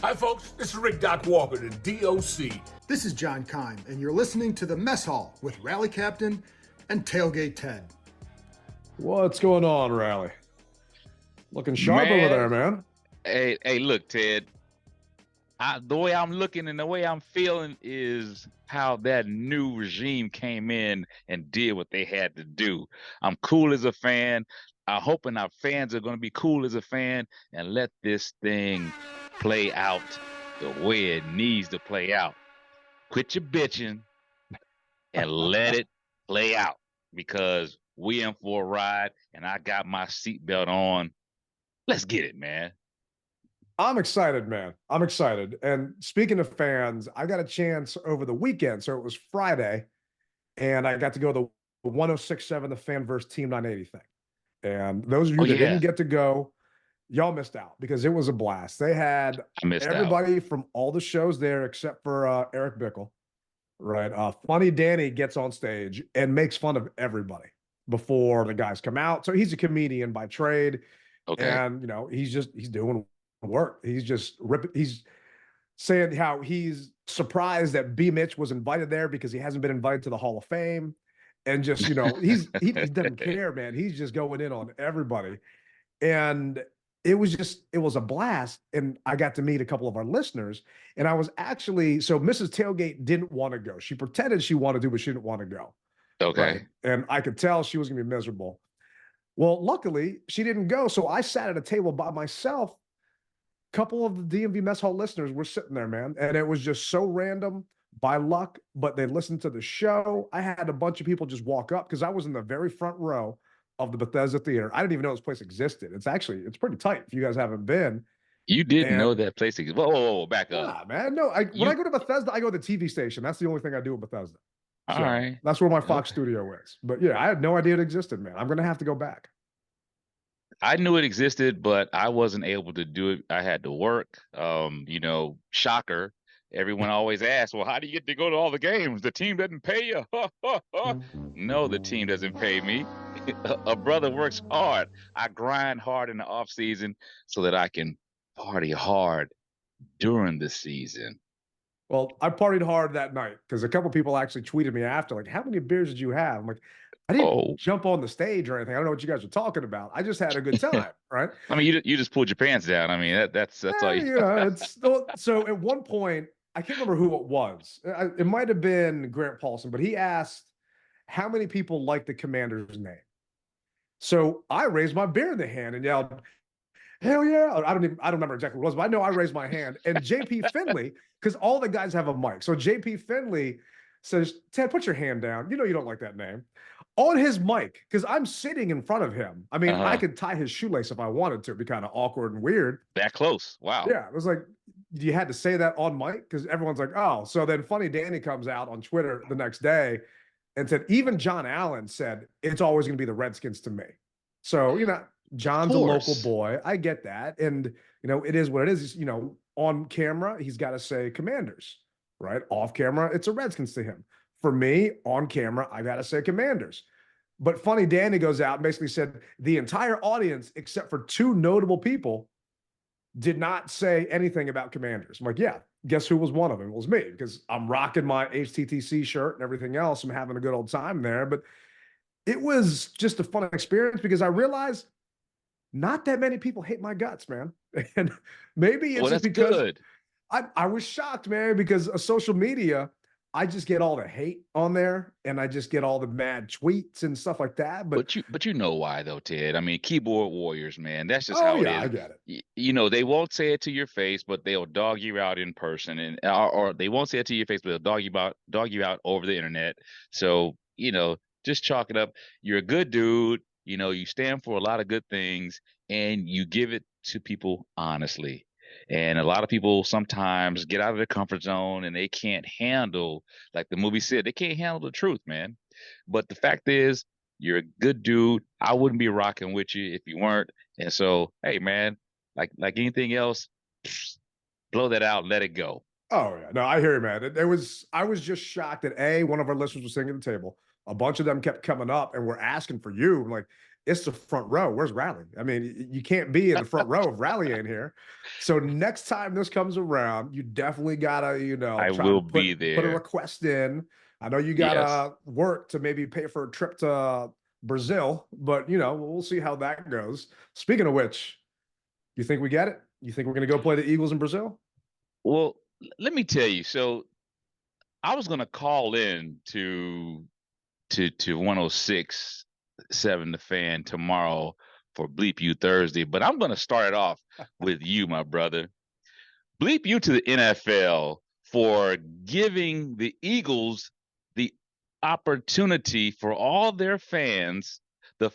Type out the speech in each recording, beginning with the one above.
Hi, folks. This is Rick Doc Walker, the DOC. This is John Kime, and you're listening to the Mess Hall with Rally Captain and Tailgate Ted. What's going on, Rally? Looking sharp over there, man. Hey, look, Ted. The way I'm looking and the way I'm feeling is how that new regime came in and did what they had to do. I'm cool as a fan. I'm hoping our fans are going to be cool as a fan and let this thing play out the way it needs to play out. Quit your bitching and let it play out, because we in for a ride and I got my seatbelt on. Let's get it, man. I'm excited, man. I'm excited. And speaking of fans, I got a chance over the weekend. So it was Friday, and I got to go to the 1067, the Fan vs. Team 980 thing. And those of you that didn't get to go, y'all missed out because it was a blast. They had everybody from all the shows there except for Eric Bickle, right? Funny Danny gets on stage and makes fun of everybody before the guys come out. So he's a comedian by trade. Okay. And, you know, he's doing work. He's saying how he's surprised that B. Mitch was invited there because he hasn't been invited to the Hall of Fame. And just, you know, he doesn't care, man. He's just going in on everybody. And it was a blast. And I got to meet a couple of our listeners. And I was actually, so Mrs. Tailgate didn't want to go. She pretended she wanted to, but she didn't want to go. Okay. Right? And I could tell she was going to be miserable. Well, luckily, she didn't go. So I sat at a table by myself. A couple of the DMV Mess Hall listeners were sitting there, man. And it was just so random by luck, but they listened to the show. I had a bunch of people just walk up because I was in the very front row of the Bethesda Theater. I didn't even know this place existed. It's pretty tight if you guys haven't been. You didn't know that place existed. Whoa, back up. Yeah, man. No, when I go to Bethesda, I go to the TV station. That's the only thing I do in Bethesda. All right. That's where my Fox studio is. But yeah, I had no idea it existed, man. I'm going to have to go back. I knew it existed, but I wasn't able to do it. I had to work. Shocker. Everyone always asks, well, how do you get to go to all the games? The team doesn't pay you. No, the team doesn't pay me. A brother works hard. I grind hard in the off season so that I can party hard during the season. Well, I partied hard that night because a couple people actually tweeted me after, like, how many beers did you have? I'm like, I didn't jump on the stage or anything. I don't know what you guys are talking about. I just had a good time, right? I mean, you just pulled your pants down. I mean, that's all you. So at one point, I can't remember who it was. It might have been Grant Paulson, but he asked how many people like the Commander's name. So I raised my beer in the hand and yelled, "Hell yeah!" I don't remember exactly what it was, but I know I raised my hand. And JP Finley, because all the guys have a mic, so JP Finley says, "Ted, put your hand down. You know you don't like that name." On his mic, because I'm sitting in front of him. I mean, I could tie his shoelace if I wanted to. It'd be kind of awkward and weird. That close. Wow. Yeah. It was like, you had to say that on mic because everyone's like, oh. So then Funny Danny comes out on Twitter the next day and said, even John Allen said, it's always going to be the Redskins to me. So, you know, John's a local boy. I get that. And, you know, it is what it is. You know, on camera, he's got to say Commanders, right? Off camera, it's a Redskins to him. For me, on camera, I got to say Commanders. But Funny Danny goes out and basically said the entire audience, except for two notable people, did not say anything about Commanders. I'm like, yeah, guess who was one of them? It was me, because I'm rocking my HTTC shirt and everything else. I'm having a good old time there. But it was just a fun experience because I realized not that many people hate my guts, man. And maybe it's just because I was shocked, man, because of social media, I just get all the hate on there and I just get all the mad tweets and stuff like that. But you know why though, Ted? I mean, keyboard warriors, man. That's just how it is. I get it. You know, they won't say it to your face, but they'll dog you out in person, and or they won't say it to your face, but they'll dog you out over the internet. So, you know, just chalk it up. You're a good dude. You know, you stand for a lot of good things and you give it to people honestly. And a lot of people sometimes get out of their comfort zone and they can't handle, like the movie said, they can't handle the truth, man. But the fact is, you're a good dude. I wouldn't be rocking with you if you weren't. And so, hey, man, like anything else, blow that out, let it go. Oh, yeah. No, I hear you, man. I was just shocked that one of our listeners was sitting at the table. A bunch of them kept coming up and were asking for you. I'm like, it's the front row. Where's Rally? I mean, you can't be in the front row if Rally ain't here. So next time this comes around, you definitely gotta, I try to will be put a there. request in. I know you Yes. gotta work to maybe pay for a trip to Brazil, but we'll see how that goes. Speaking of which, you think we get it? You think we're gonna go play the Eagles in Brazil? Well, let me tell you. So I was gonna call in to 106.7 The Fan tomorrow for Bleep You Thursday, but I'm gonna start it off with you, my brother. Bleep you to the NFL for giving the Eagles the opportunity for all their fans, the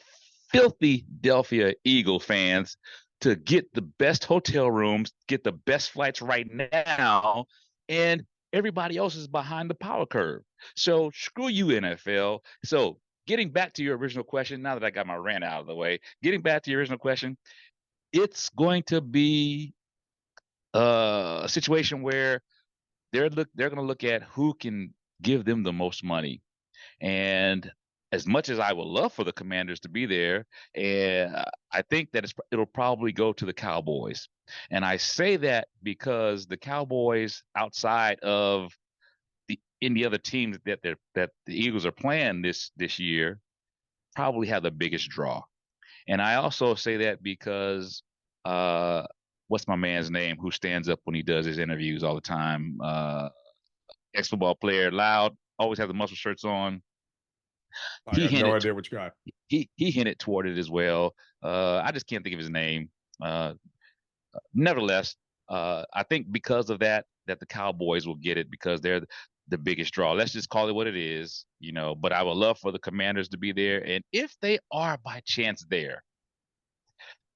filthy Philadelphia Eagle fans, to get the best hotel rooms, get the best flights right now, and everybody else is behind the power curve. So screw you, NFL. So getting back to your original question, now that I got my rant out of the way, getting back to your original question, it's going to be a situation where they're going to look at who can give them the most money. And as much as I would love for the Commanders to be there, I think that it'll probably go to the Cowboys. And I say that because the Cowboys, outside of any other teams that the Eagles are playing this year, probably have the biggest draw. And I also say that because what's my man's name who stands up when he does his interviews all the time? Ex-football player, loud, always has the muscle shirts on. I He got no hinted idea which guy. he hinted toward it as well. I just can't think of his name. Nevertheless, I think because of that the Cowboys will get it because they're the biggest draw. Let's just call it what it is, But I would love for the Commanders to be there, and if they are by chance there,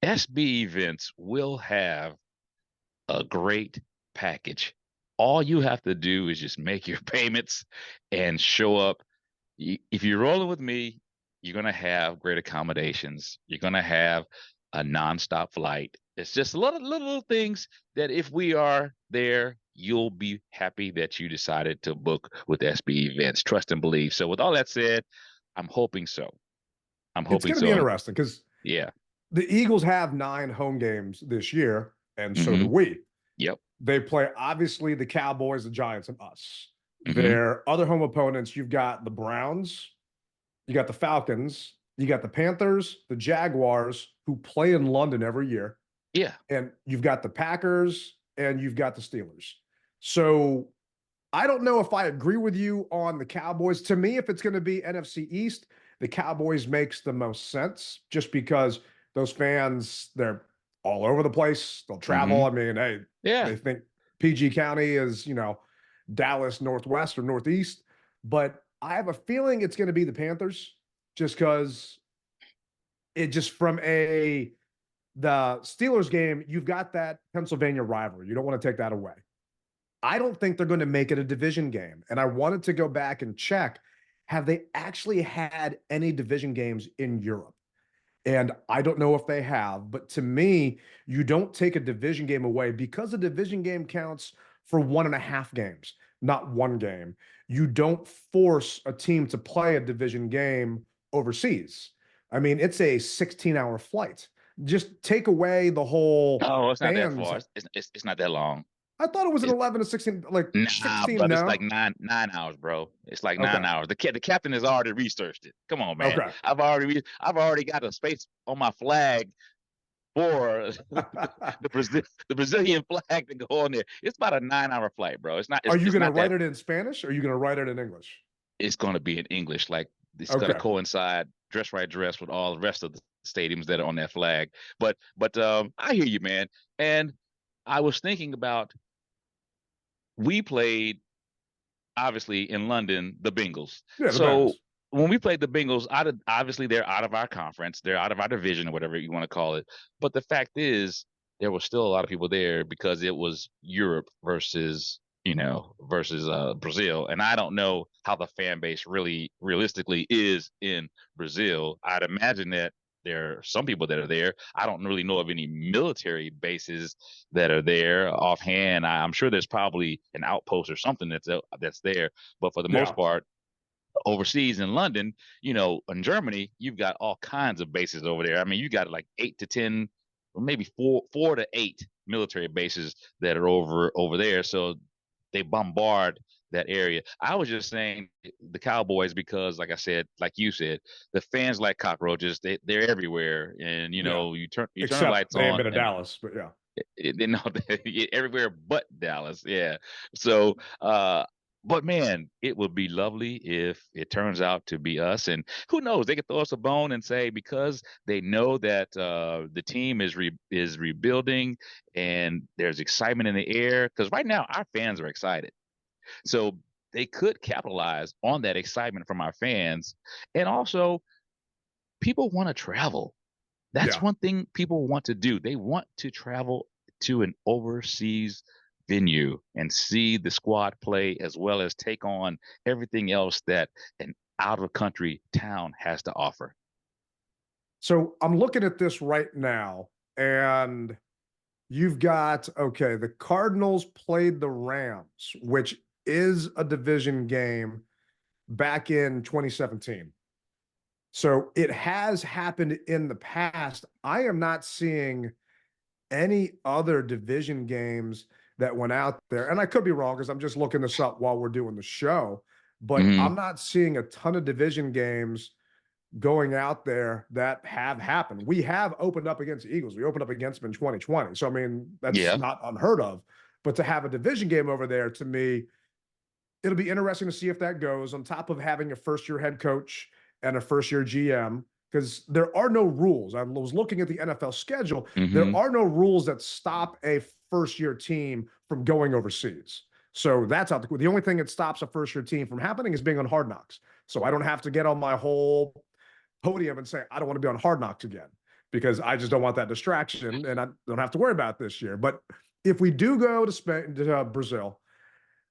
SB Events will have a great package. All you have to do is just make your payments and show up. If you're rolling with me, you're going to have great accommodations. You're going to have a nonstop flight. It's just a little things that if we are there, you'll be happy that you decided to book with SB Events. Trust and believe. So with all that said, I'm hoping so. It's going to be interesting because yeah. the Eagles have 9 home games this year, and so do Mm-hmm. we. Yep. They play, obviously, the Cowboys, the Giants, and us. Mm-hmm. Their other home opponents, you've got the Browns, you got the Falcons, you got the Panthers, the Jaguars, who play in London every year. Yeah. And you've got the Packers, and you've got the Steelers. So I don't know if I agree with you on the Cowboys. To me, if it's going to be NFC East, the Cowboys makes the most sense just because those fans, they're all over the place. They'll travel. Mm-hmm. I mean, hey, yeah, they think PG County is, Dallas Northwest or Northeast. But I have a feeling it's going to be the Panthers just because it just from the Steelers game, you've got that Pennsylvania rivalry. You don't want to take that away. I don't think they're going to make it a division game. And I wanted to go back and check, have they actually had any division games in Europe? And I don't know if they have, but to me, you don't take a division game away because a division game counts for 1.5 games, not one game. You don't force a team to play a division game overseas. I mean, it's a 16-hour flight. Just take away the whole. Oh, it's not that fans. far. It's not that long. I thought it was an 11 to 16, like Nah, 16. brother, No, it's like nine hours, bro. It's like 9 Okay. hours. The captain has already researched it. Come on, man. Okay. I've already got a space on my flag for the Brazilian flag to go on there. It's about a 9-hour flight, bro. It's not. Are you going to write it in Spanish or are you going to write it in English? It's going to be in English. Like it's Okay. going to coincide dress with all the rest of the stadiums that are on that flag. But I hear you, man. And I was thinking about. We played, obviously, in London, the Bengals. Yeah, so when we played the Bengals, obviously they're out of our conference. They're out of our division or whatever you want to call it. But the fact is, there was still a lot of people there because it was Europe versus Brazil. And I don't know how the fan base really realistically is in Brazil. I'd imagine that there are some people that are there. I don't really know of any military bases that are there offhand. I'm sure there's probably an outpost or something that's there. But for the most part, overseas in London, in Germany, you've got all kinds of bases over there. I mean, you got like 8 to 10, or maybe 4 to 8 military bases that are over there. So they bombard that area. I was just saying the Cowboys because, like I said, like you said, the fans like cockroaches. They're everywhere, and Yeah. you turn the Except lights they ain't on, been to and Dallas, but yeah. they know everywhere but Dallas. Yeah. So, but man, it would be lovely if it turns out to be us. And who knows? They could throw us a bone and say because they know that the team is rebuilding and there's excitement in the air. Because right now our fans are excited, so they could capitalize on that excitement from our fans. And also, people want to travel. That's Yeah. one thing people want to do. They want to travel to an overseas venue and see the squad play as well as take on everything else that an out of country town has to offer. So I'm looking at this right now, and you've got, okay, the Cardinals played the Rams, which is a division game back in 2017. So it has happened in the past. I am not seeing any other division games that went out there. And I could be wrong because I'm just looking this up while we're doing the show, but Mm-hmm. I'm not seeing a ton of division games going out there that have happened. We have opened up against the Eagles. We opened up against them in 2020. So, I mean, that's Yeah. not unheard of. But to have a division game over there, to me, it'll be interesting to see if that goes on top of having a first-year head coach and a first-year GM, because there are no rules. I was looking at the NFL schedule. There Mm-hmm. are no rules that stop a first-year team from going overseas. So that's out the only thing that stops a first-year team from happening is being on Hard Knocks. So I don't have to get on my whole podium and say, I don't want to be on Hard Knocks again because I just don't want that distraction and I don't have to worry about it this year. But if we do go to Spain, to Brazil,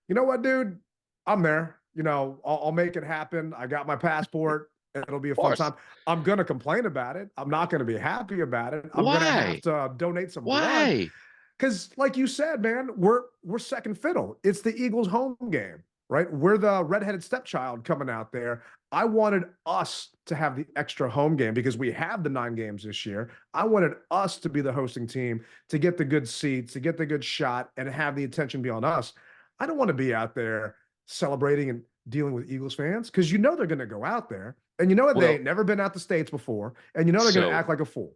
you know what, dude? I'm there. I'll make it happen. I got my passport. It'll be a Of fun course. time. I'm going to complain about it. I'm not going to be happy about it. I'm going to have Why? to donate some blood Why? because, like you said, man, we're second fiddle. It's the Eagles' home game, right? We're the redheaded stepchild coming out there. I wanted us to have the extra home game because we have the 9 games this year. I wanted us to be the hosting team to get the good seats, to get the good shot, and have the attention be on us. I don't want to be out there celebrating and dealing with Eagles fans because they're going to go out there and they Well, ain't never been out the States before and they're going to so act like a fool.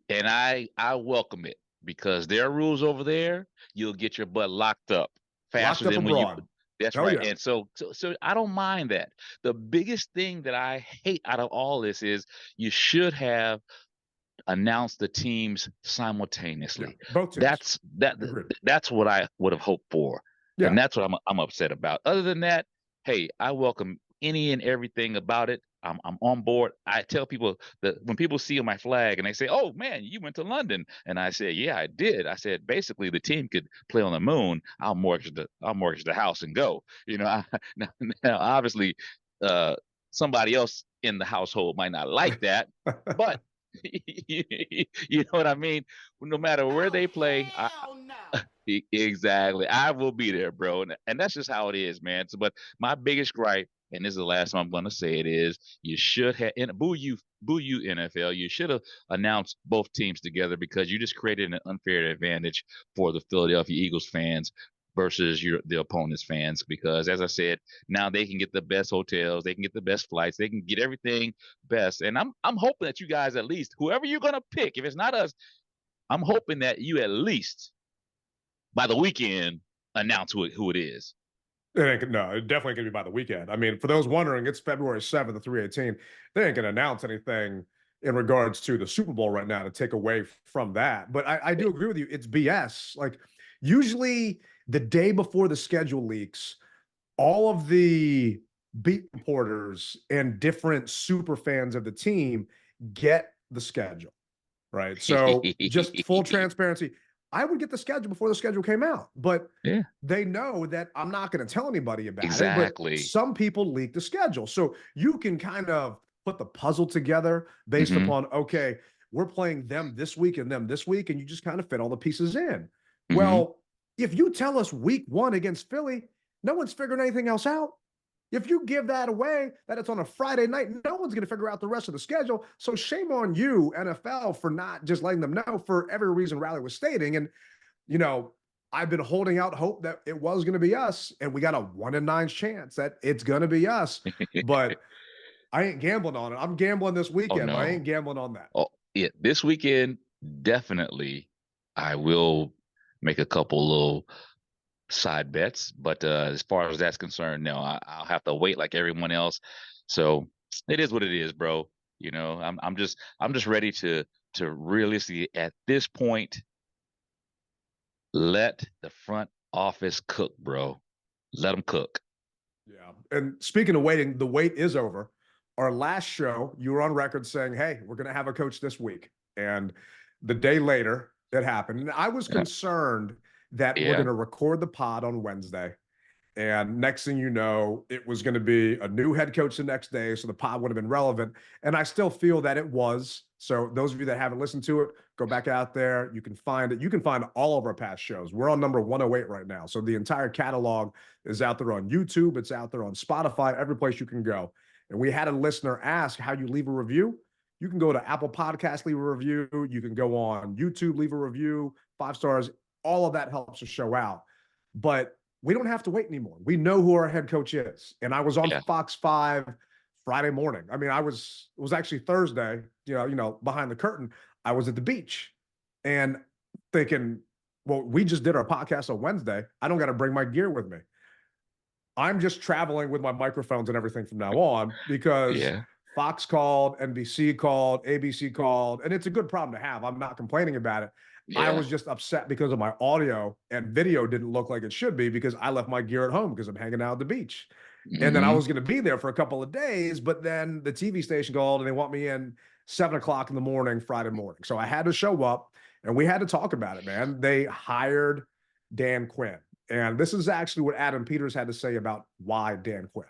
and I welcome it because there are rules over there. You'll get your butt locked up faster Locked up than when you. abroad. That's Oh, right. yeah. And so I don't mind that. The biggest thing that I hate out of all this is you should have announced the teams simultaneously. Yeah, both teams. Agreed. That's what I would have hoped for. Yeah. And that's what I'm upset about. Other than that, hey, I welcome any and everything about it. I'm on board. I tell people that when people see my flag and they say, "Oh man, you went to London," and I say, "Yeah, I did." I said, basically, the team could play on the moon. I'll mortgage the house and go. Now, obviously, uh, somebody else in the household might not like that, but you know what I mean. No matter where they play, exactly. I will be there, bro. And that's just how it is, man. So, but my biggest gripe, and this is the last time I'm going to say it, is you should have, boo you, NFL. You should have announced both teams together because you just created an unfair advantage for the Philadelphia Eagles fans versus the opponent's fans. Because as I said, now they can get the best hotels, they can get the best flights, they can get everything best. And I'm hoping that you guys, at least whoever you're going to pick, if it's not us, I'm hoping that you at least by the weekend announce who it is. It definitely going to be by the weekend. I mean, for those wondering, it's February 7th at 3:18. They ain't going to announce anything in regards to the Super Bowl right now to take away from that. But I do agree with you. It's BS. Like, usually the day before the schedule leaks, all of the beat reporters and different super fans of the team get the schedule, right? So just full transparency. I would get the schedule before the schedule came out, but Yeah. they know that I'm not going to tell anybody about it. Exactly. But some people leak the schedule. So you can kind of put the puzzle together based upon, okay, we're playing them this week and them this week, and you just kind of fit all the pieces in. Well, if you tell us week 1 against Philly, no one's figuring anything else out. If you give that away, that it's on a Friday night, no one's going to figure out the rest of the schedule. So shame on you, NFL, for not just letting them know for every reason Riley was stating. And, I've been holding out hope that it was going to be us, and we got a 1 in 9 chance that it's going to be us. But I ain't gambling on it. I'm gambling this Oh weekend, but I no. ain't gambling on that. Oh yeah, this weekend definitely I will make a couple little side bets, but as far as that's concerned, no, I'll have to wait like everyone else. So it is what it is, bro. I'm just ready to realistically at this point let the front office cook, bro. Let them cook. Yeah. And speaking of waiting, the wait is over. Our last show, you were on record saying, hey, we're going to have a coach this week. And the day later, it happened. And I was Yeah. concerned that we're Yeah. going to record the pod on Wednesday. And next thing you know, it was going to be a new head coach the next day. So the pod would have been relevant. And I still feel that it was. So those of you that haven't listened to it, go back out there. You can find it. You can find all of our past shows. We're on number 108 right now. So the entire catalog is out there on YouTube. It's out there on Spotify, every place you can go. And we had a listener ask how you leave a review. You can go to Apple Podcasts, leave a review. You can go on YouTube, leave a review, 5 stars. All of that helps the show out. But we don't have to wait anymore. We know who our head coach is. And I was on Yeah. Fox 5 Friday morning. I mean, it was actually Thursday, behind the curtain. I was at the beach and thinking, well, we just did our podcast on Wednesday. I don't got to bring my gear with me. I'm just traveling with my microphones and everything from now on because Yeah. Fox called, NBC called, ABC called, and it's a good problem to have. I'm not complaining about it. I Yeah. was just upset because of my audio and video didn't look like it should be because I left my gear at home because I'm hanging out at the beach. And then I Hmm. was going to be there for a couple of days, but then the TV station called and they want me in 7 o'clock in the morning, Friday morning. So I had to show up and we had to talk about it, man. They hired Dan Quinn. And this is actually what Adam Peters had to say about why Dan Quinn.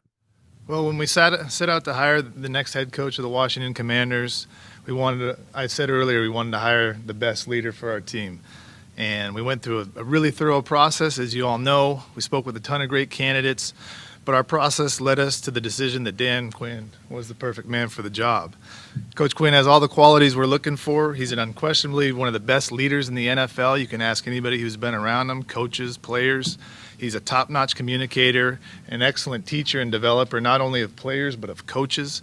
Well, when we set out to hire the next head coach of the Washington Commanders, I said earlier, we wanted to hire the best leader for our team. And we went through a really thorough process, as you all know. We spoke with a ton of great candidates, but our process led us to the decision that Dan Quinn was the perfect man for the job. Coach Quinn has all the qualities we're looking for. He's unquestionably one of the best leaders in the NFL. You can ask anybody who's been around him, coaches, players. He's a top-notch communicator, an excellent teacher and developer, not only of players but of coaches.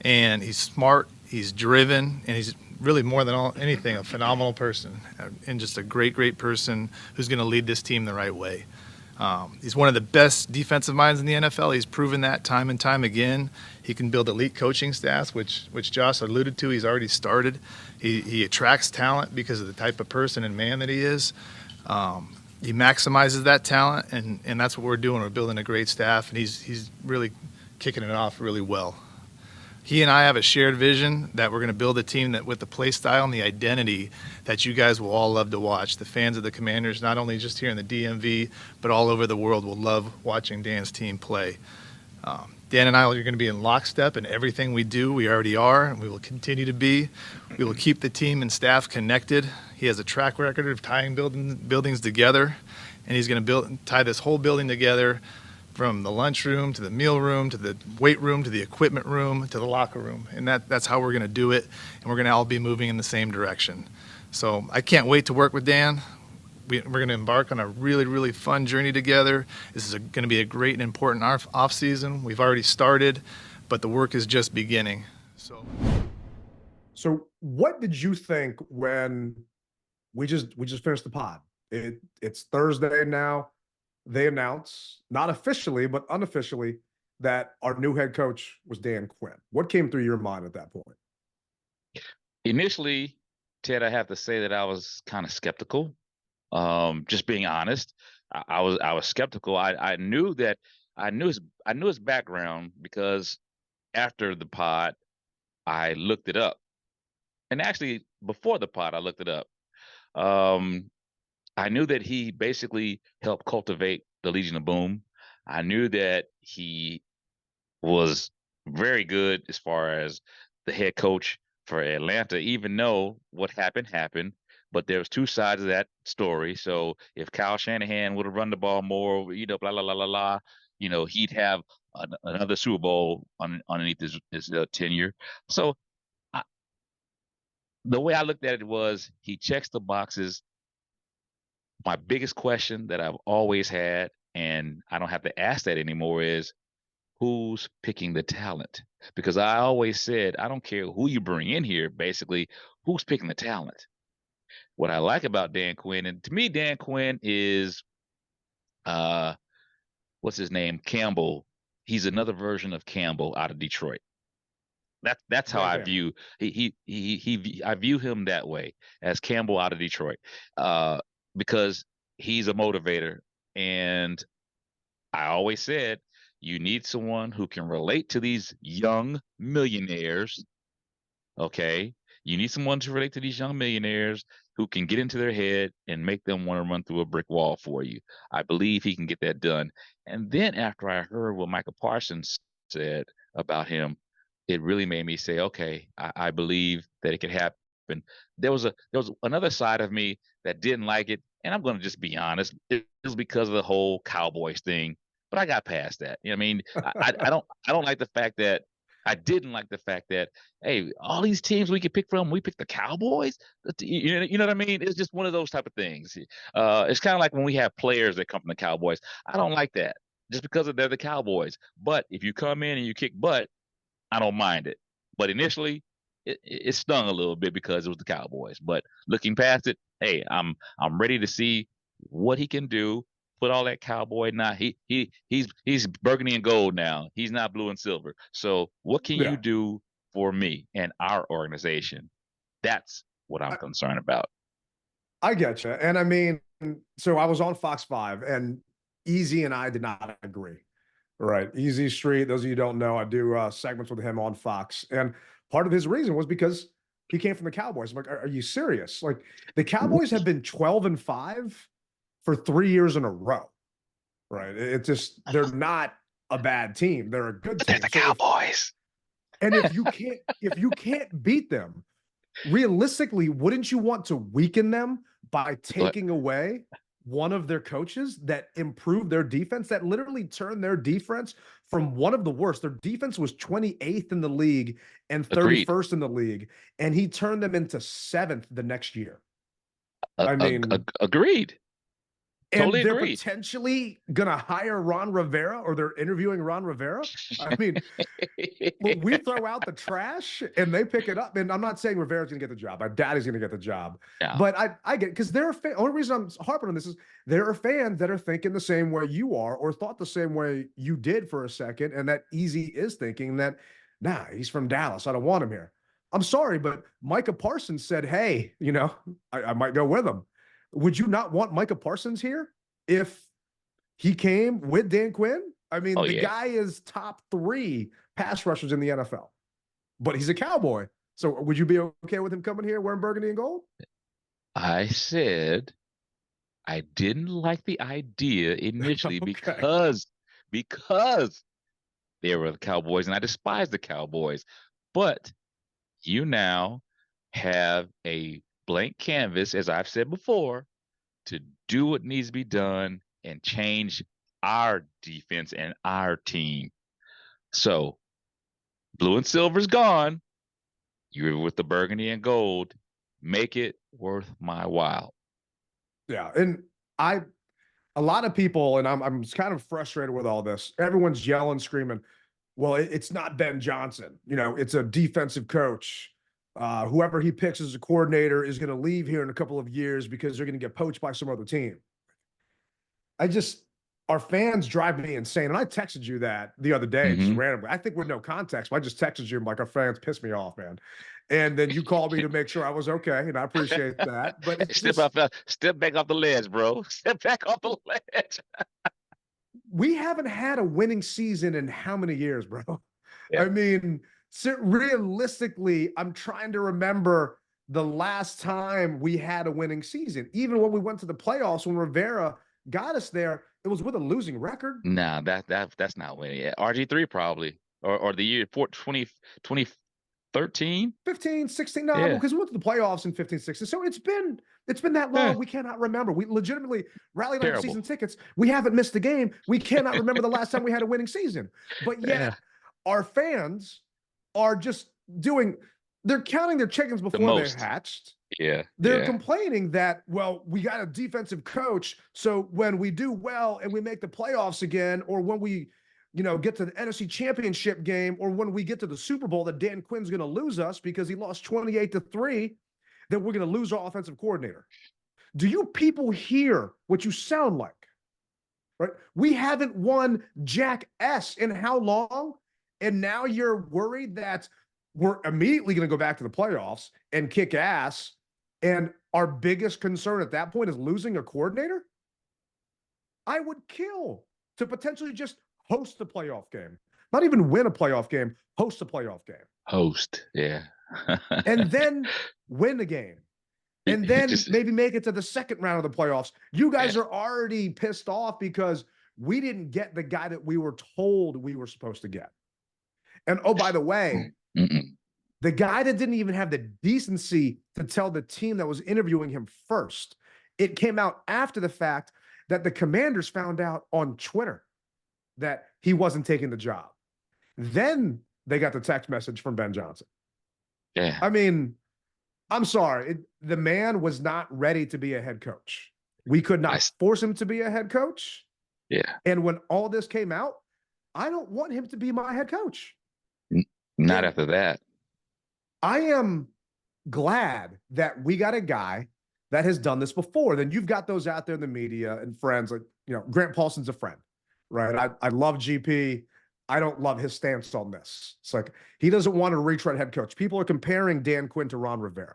And he's smart, he's driven, and he's really more than anything a phenomenal person and just a great, great person who's going to lead this team the right way. He's one of the best defensive minds in the NFL. He's proven that time and time again. He can build elite coaching staffs, which Josh alluded to. He's already started. He attracts talent because of the type of person and man that he is. He maximizes that talent, and that's what we're doing. We're building a great staff, and he's really kicking it off really well. He and I have a shared vision that we're going to build a team that with the play style and the identity that you guys will all love to watch. The fans of the Commanders, not only just here in the DMV, but all over the world, will love watching Dan's team play. Dan and I are going to be in lockstep in everything we do. We already are, and we will continue to be. We will keep the team and staff connected. He has a track record of tying buildings together, and he's going to tie this whole building together from the lunchroom to the meal room to the weight room to the equipment room to the locker room. And that's how we're going to do it, and we're going to all be moving in the same direction. So I can't wait to work with Dan. We're going to embark on a really, really fun journey together. This is going to be a great and important off season. We've already started, but the work is just beginning. So what did you think when we just finished the pod? It's Thursday now. They announce, not officially, but unofficially, that our new head coach was Dan Quinn. What came through your mind at that point? Initially, Ted, I have to say that I was kind of skeptical. Just being honest, I was skeptical. I knew his background because after the pod, I looked it up, and actually before the pod, I looked it up. I knew that he basically helped cultivate the Legion of Boom. I knew that he was very good as far as the head coach for Atlanta, even though what happened. But there's two sides of that story. So if Kyle Shanahan would have run the ball more, blah, blah, blah, blah, blah, he'd have another Super Bowl underneath his tenure. So I, the way I looked at it was he checks the boxes. My biggest question that I've always had, and I don't have to ask that anymore, is who's picking the talent? Because I always said, I don't care who you bring in here, basically, who's picking the talent? What I like about Dan Quinn, and to me, Dan Quinn is uh what's his name? Campbell. He's another version of Campbell out of Detroit. That's how Dan I Campbell. view I view him that way, as Campbell out of Detroit. Uh because he's a motivator, and I always said you need someone who can relate to these young millionaires. Okay. You need someone to relate to these young millionaires who can get into their head and make them want to run through a brick wall for you. I believe he can get that done. And then after I heard what Michael Parsons said about him, it really made me say, okay, I believe that it could happen. There was another side of me that didn't like it, and I'm going to just be honest. It was because of the whole Cowboys thing, but I got past that. You know what I mean? I don't like the fact that I didn't like the fact that, hey, all these teams we could pick from, we picked the Cowboys. You know what I mean? It's just one of those type of things. It's kind of like when we have players that come from the Cowboys. I don't like that just because they're the Cowboys. But if you come in and you kick butt, I don't mind it. But initially, it stung a little bit because it was the Cowboys. But looking past it, hey, I'm ready to see what he can do. Put all that cowboy now. He's burgundy and gold now. He's not blue and silver. So what can you Yeah. do for me and our organization? That's what I'm concerned about. I get you. And I mean, so I was on Fox 5, and Easy and I did not agree. Right. Easy Street. Those of you who don't know, I do segments with him on Fox. And part of his reason was because he came from the Cowboys. I'm like, are you serious? Like, the Cowboys have been 12-5 for 3 years in a row. Right. It just, they're not a bad team. They're a good But they're team. the So Cowboys. if you can't beat them, realistically, wouldn't you want to weaken them by taking away one of their coaches that improved their defense, that literally turned their defense from one of the worst? Their defense was 28th in the league and Agreed. 31st in the league, and he turned them into 7th the next year. I mean, Agreed. and Totally they're agreed. potentially going to hire Ron Rivera, or they're interviewing Ron Rivera. I mean, when we throw out the trash and they pick it up, and I'm not saying Rivera's going to get the job. My daddy's going to get the job. Yeah. But I get, because there are only reason I'm harping on this is there are fans that are thinking the same way you are, or thought the same way you did for a second, and that Easy is thinking that, nah, he's from Dallas. I don't want him here. I'm sorry, but Micah Parsons said, hey, I might go with him. Would you not want Micah Parsons here if he came with Dan Quinn? I mean, the guy is top 3 pass rushers in the NFL, but he's a Cowboy. So would you be okay with him coming here wearing burgundy and gold? I said I didn't like the idea initially Okay. because they were the Cowboys and I despise the Cowboys. But you now have a blank canvas, as I've said before, to do what needs to be done and change our defense and our team. So blue and silver's gone. You're with the burgundy and gold. Make it worth my while. Yeah. And a lot of people, and I'm kind of frustrated with all this. Everyone's yelling, screaming, well, it's not Ben Johnson. It's a defensive coach. Whoever he picks as a coordinator is going to leave here in a couple of years because they're going to get poached by some other team. Our fans drive me insane. And I texted you that the other day, just randomly. I think with no context, but I just texted you, like, our fans pissed me off, man. And then you called me to make sure I was okay, and I appreciate that. But it's step back off the ledge, bro. Step back off the ledge. We haven't had a winning season in how many years, bro? Yeah. I mean, realistically, I'm trying to remember the last time we had a winning season. Even when we went to the playoffs, when Rivera got us there, it was with a losing record. No, that's not winning. Yeah, RG3 probably, or the year 2014 13? 15, 16. No, Yeah. because we went to the playoffs in 15, 16. So it's been that long. Yeah. We cannot remember. We legitimately Rally Night Terrible. season tickets. We haven't missed a game. We cannot remember the last time we had a winning season. But yet Yeah. our fans are just they're counting their chickens before they're most. hatched. Yeah. They're Yeah. complaining that, well, we got a defensive coach. So when we do well and we make the playoffs again, or when we, get to the NFC Championship game, or when we get to the Super Bowl, that Dan Quinn's going to lose us because he lost 28-3, then we're going to lose our offensive coordinator. Do you people hear what you sound like? Right? We haven't won Jack S in how long? And now you're worried that we're immediately going to go back to the playoffs and kick ass. And our biggest concern at that point is losing a coordinator? I would kill to potentially just host the playoff game. Not even win a playoff game, host a playoff game. Host. Yeah. And then win the game. And then maybe make it to the second round of the playoffs. You guys are already pissed off because we didn't get the guy that we were told we were supposed to get. And oh, by the way, the guy that didn't even have the decency to tell the team that was interviewing him first, it came out after the fact that the Commanders found out on Twitter that he wasn't taking the job. Then they got the text message from Ben Johnson. Yeah. I mean, I'm sorry. The man was not ready to be a head coach. We could not force him to be a head coach. Yeah. And when all this came out, I don't want him to be my head coach. Not after that. I am glad that we got a guy that has done this before. Then you've got those out there in the media and friends like, Grant Paulson's a friend, right? I love GP. I don't love his stance on this. It's like he doesn't want a retread head coach. People are comparing Dan Quinn to Ron Rivera.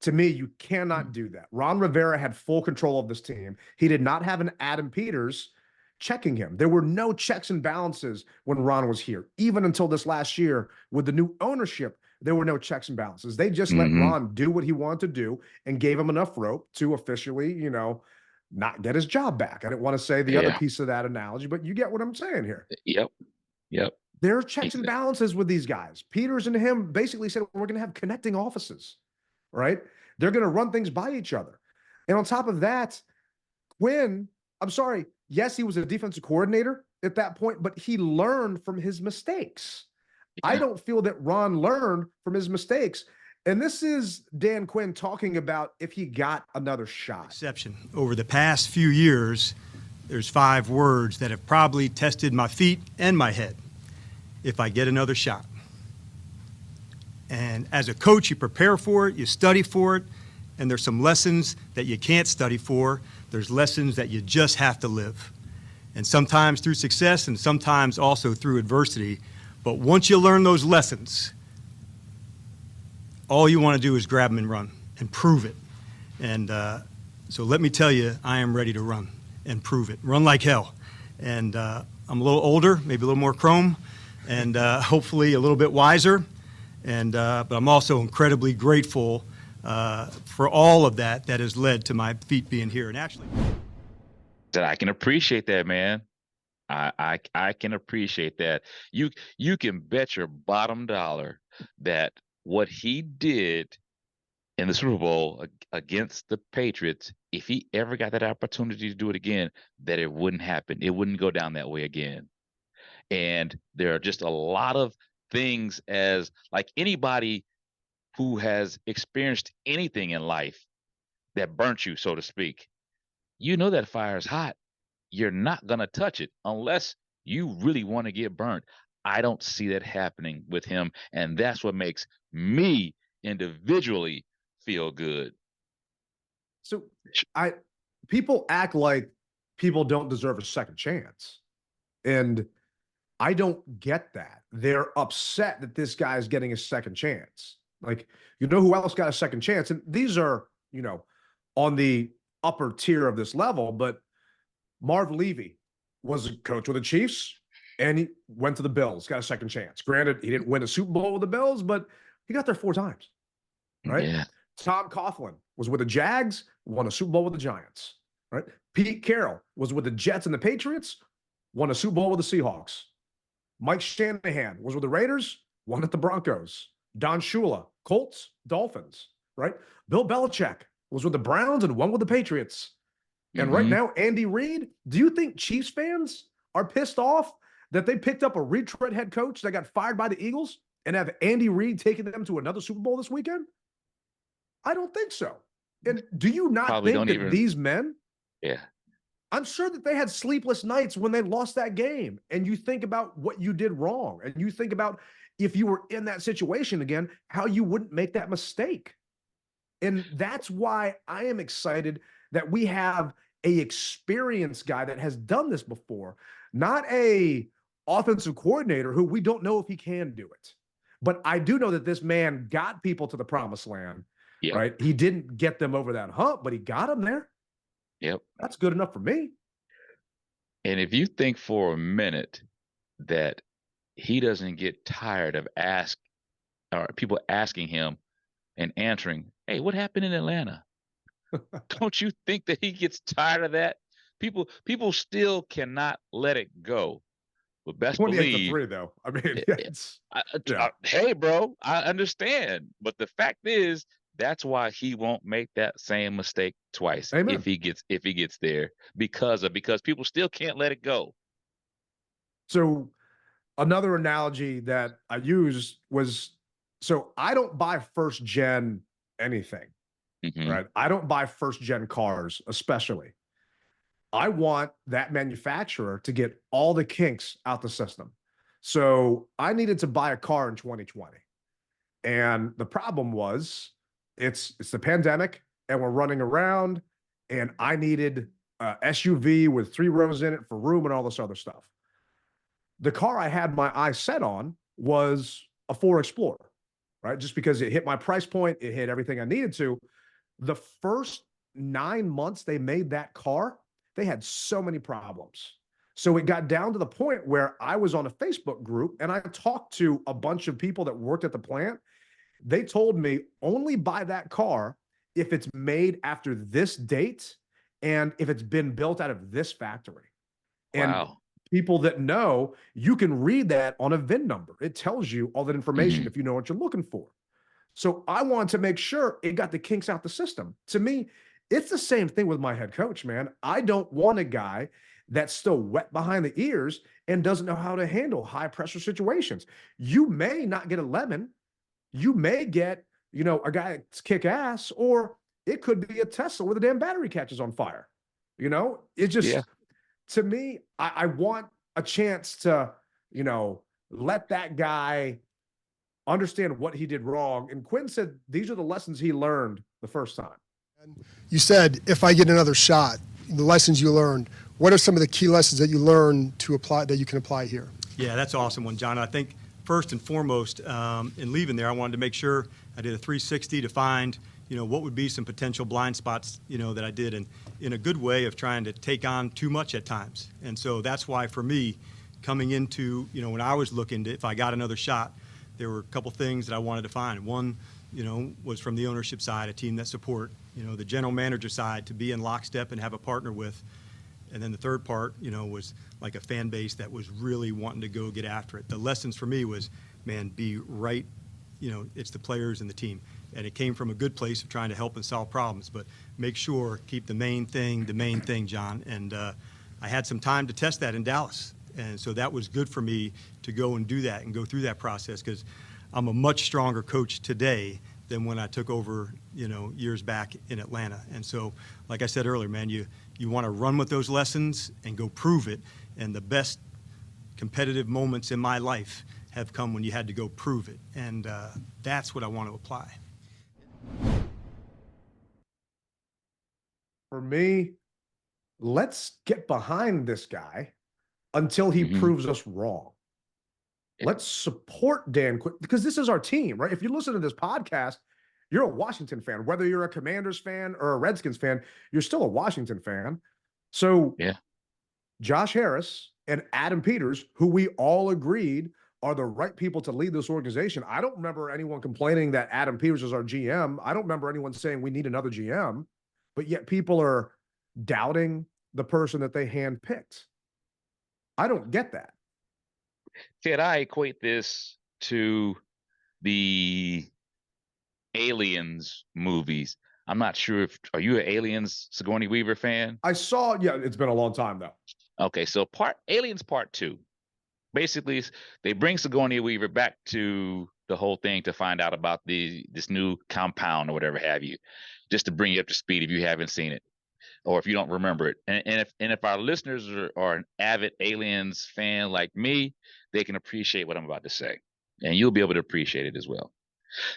To me, you cannot do that. Ron Rivera had full control of this team. He did not have an Adam Peters checking him. There were no checks and balances when Ron was here. Even until this last year with the new ownership, there were no checks and balances. They just let Ron do what he wanted to do and gave him enough rope to officially, not get his job back. I didn't want to say the other piece of that analogy, but you get what I'm saying here. Yep. There are checks and balances with these guys. Peters and him basically said, we're going to have connecting offices, right? They're going to run things by each other. And on top of that, Quinn, I'm sorry, yes, he was a defensive coordinator at that point, but he learned from his mistakes. I don't feel that Ron learned from his mistakes. And this is Dan Quinn talking about if he got another shot. Exception. Over the past few years, there's 5 words that have probably tested my feet and my head. If I get another shot. And as a coach, you prepare for it, you study for it, and there's some lessons that you can't study for. There's lessons that you just have to live. And sometimes through success and sometimes also through adversity. But once you learn those lessons, all you want to do is grab them and run and prove it. And so let me tell you, I am ready to run and prove it. Run like hell. And I'm a little older, maybe a little more chrome, and hopefully a little bit wiser. And but I'm also incredibly grateful for all of that has led to my feet being here. And actually, that I can appreciate that, man. I can appreciate that. You can bet your bottom dollar that what he did in the Super Bowl against the Patriots, if he ever got that opportunity to do it again, that it wouldn't happen. It wouldn't go down that way again. And there are just a lot of things, as like anybody who has experienced anything in life that burnt you, so to speak, that fire is hot. You're not going to touch it unless you really want to get burnt. I don't see that happening with him. And that's what makes me individually feel good. So people act like people don't deserve a second chance. And I don't get that. They're upset that this guy's getting a second chance. Like, who else got a second chance? And these are, on the upper tier of this level, but Marv Levy was a coach with the Chiefs and he went to the Bills, got a second chance. Granted, he didn't win a Super Bowl with the Bills, but he got there 4 times, right? Yeah. Tom Coughlin was with the Jags, won a Super Bowl with the Giants, right? Pete Carroll was with the Jets and the Patriots, won a Super Bowl with the Seahawks. Mike Shanahan was with the Raiders, won at the Broncos. Don Shula, Colts, Dolphins, right? Bill Belichick was with the Browns and won with the Patriots. And right now, Andy Reid, do you think Chiefs fans are pissed off that they picked up a retread head coach that got fired by the Eagles and have Andy Reid taking them to another Super Bowl this weekend? I don't think so. And do you not Probably think that these men, yeah, I'm sure that they had sleepless nights when they lost that game. And you think about what you did wrong. And you think about if you were in that situation again, how you wouldn't make that mistake. And that's why I am excited that we have a experienced guy that has done this before, not a offensive coordinator who we don't know if he can do it. But I do know that this man got people to the promised land, right? He didn't get them over that hump, but he got them there. Yep. That's good enough for me. And if you think for a minute that he doesn't get tired of people asking him and answering, hey, what happened in Atlanta? Don't you think that he gets tired of that? People still cannot let it go. But best 28-3, though. I mean, hey, bro, I understand. But the fact is, that's why he won't make that same mistake twice. Amen. if he gets there because people still can't let it go. So another analogy that I used was, so I don't buy first gen anything, right? I don't buy first gen cars, especially. I want that manufacturer to get all the kinks out the system. So I needed to buy a car in 2020. And the problem was it's the pandemic and we're running around, and I needed a SUV with 3 rows in it for room and all this other stuff. The car I had my eye set on was a Ford Explorer, right? Just because it hit my price point, it hit everything I needed to. The first 9 months they made that car, they had so many problems. So it got down to the point where I was on a Facebook group and I talked to a bunch of people that worked at the plant. They told me only buy that car if it's made after this date and if it's been built out of this factory. And people that know, you can read that on a VIN number. It tells you all that information if you know what you're looking for. So I wanted to make sure it got the kinks out the system. To me, it's the same thing with my head coach, man. I don't want a guy that's still wet behind the ears and doesn't know how to handle high pressure situations. You may not get a lemon. You may get, a guy that's kick ass, or it could be a Tesla where the damn battery catches on fire. It just, to me, I want a chance to, let that guy understand what he did wrong. And Quinn said these are the lessons he learned the first time. You said, if I get another shot, the lessons you learned, what are some of the key lessons that you learned to apply, that you can apply here? Yeah, that's an awesome one, John. I think first and foremost, in leaving there, I wanted to make sure I did a 360 to find, what would be some potential blind spots, that I did, and in a good way of trying to take on too much at times. And so that's why for me, coming into, when I was looking to, if I got another shot, there were a couple things that I wanted to find. One, was from the ownership side, a team that support, the general manager side, to be in lockstep and have a partner with. And then the third part, was like a fan base that was really wanting to go get after it. The lessons for me was, man, be right, it's the players and the team. And it came from a good place of trying to help and solve problems, but make sure, keep the main thing, John. And I had some time to test that in Dallas. And so that was good for me to go and do that and go through that process, because I'm a much stronger coach today than when I took over, years back in Atlanta. And so, like I said earlier, man, you want to run with those lessons and go prove it. And the best competitive moments in my life have come when you had to go prove it. And that's what I want to apply. For me, let's get behind this guy until he proves us wrong. Let's support Dan Quinn, because this is our team, right? If you listen to this podcast, you're a Washington fan. Whether you're a Commanders fan or a Redskins fan, you're still a Washington fan. So Josh Harris and Adam Peters, who we all agreed are the right people to lead this organization. I don't remember anyone complaining that Adam Peters is our GM. I don't remember anyone saying we need another GM, but yet people are doubting the person that they handpicked. I don't get that. Ted, I equate this to the Aliens movies. I'm not sure if are you an Aliens Sigourney Weaver fan? I saw, yeah, it's been a long time though. Okay, so Aliens Part 2. Basically, they bring Sigourney Weaver back to the whole thing to find out about this new compound or whatever have you, just to bring you up to speed if you haven't seen it or if you don't remember it. And if our listeners are an avid Aliens fan like me, they can appreciate what I'm about to say, and you'll be able to appreciate it as well.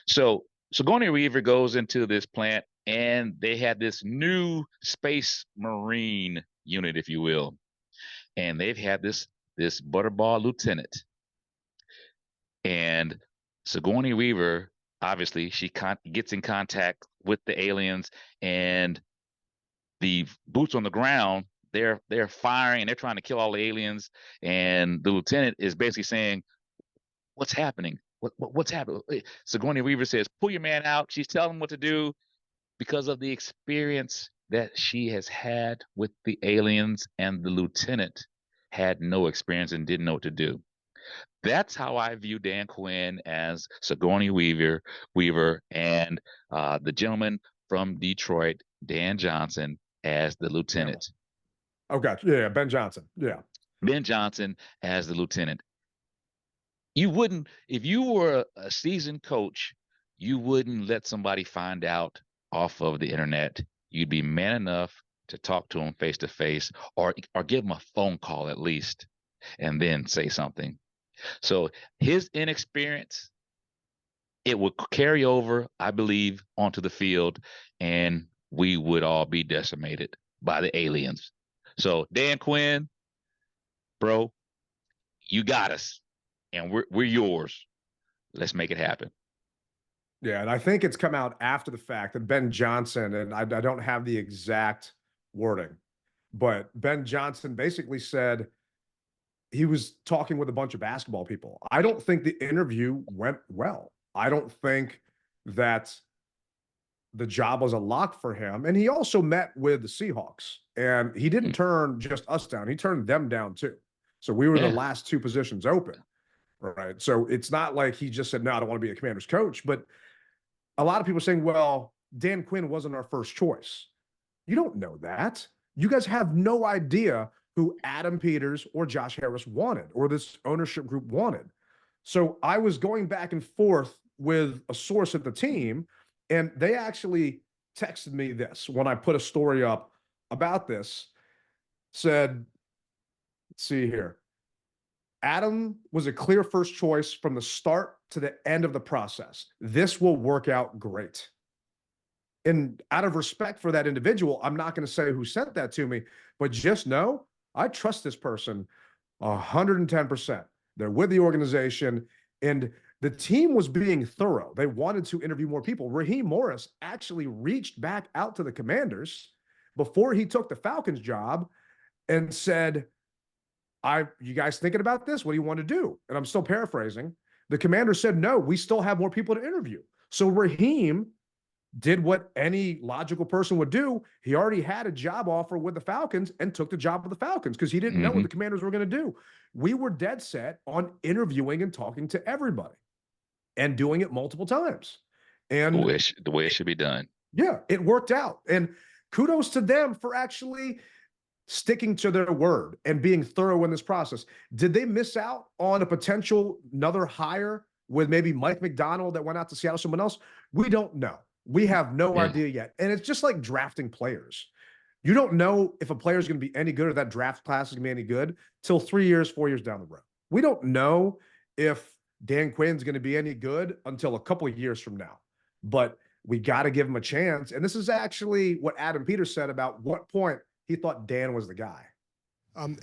So Sigourney Weaver goes into this plant, and they had this new space marine unit, if you will, and they've had this butterball lieutenant, and Sigourney Weaver, obviously, she gets in contact with the aliens, and the boots on the ground, they're firing and they're trying to kill all the aliens, and the lieutenant is basically saying, "What's happening? What's happening?" Sigourney Weaver says, "Pull your man out." She's telling him what to do because of the experience that she has had with the aliens, and the lieutenant had no experience and didn't know what to do. That's how I view Dan Quinn as Sigourney Weaver, and the gentleman from Detroit, Dan Johnson, as the lieutenant. Okay, yeah, Ben Johnson, yeah. Ben Johnson as the lieutenant. You wouldn't, if you were a seasoned coach, you wouldn't let somebody find out off of the internet. You'd be man enough to talk to them face to face, or give them a phone call at least, and then say something. So his inexperience, it would carry over, I believe, onto the field, and we would all be decimated by the aliens. So Dan Quinn, bro, you got us, and we're yours. Let's make it happen. Yeah, and I think it's come out after the fact that Ben Johnson, and I don't have the exact wording, but Ben Johnson basically said he was talking with a bunch of basketball people. I don't think the interview went well. I don't think that the job was a lock for him. And he also met with the Seahawks, and he didn't turn just us down. He turned them down too. So we were the last two positions open. Right. So it's not like he just said, "No, I don't want to be a Commander's coach." But a lot of people are saying, "Well, Dan Quinn wasn't our first choice." You don't know that. You guys have no idea who Adam Peters or Josh Harris wanted, or this ownership group wanted. So I was going back and forth with a source at the team, and they actually texted me this when I put a story up about this. Said, let's see here. Adam was a clear first choice from the start to the end of the process. This will work out great. And out of respect for that individual, I'm not going to say who sent that to me, but just know I trust this person 110%. They're with the organization, and the team was being thorough. They wanted to interview more people. Raheem Morris actually reached back out to the Commanders before he took the Falcons job and said, "You guys thinking about this? What do you want to do?" And I'm still paraphrasing. The Commanders said, "No, we still have more people to interview." So Raheem did what any logical person would do. He already had a job offer with the Falcons and took the job with the Falcons because he didn't know what the Commanders were going to do. We were dead set on interviewing and talking to everybody and doing it multiple times. And the way it should be done. Yeah, it worked out. And kudos to them for actually sticking to their word and being thorough in this process. Did they miss out on a potential another hire with maybe Mike McDonald that went out to Seattle, someone else? We don't know. We have no idea yet. And it's just like drafting players. You don't know if a player is going to be any good or that draft class is going to be any good till 3 years, 4 years down the road. We don't know if Dan Quinn's going to be any good until a couple of years from now. But we got to give him a chance. And this is actually what Adam Peters said about what point he thought Dan was the guy.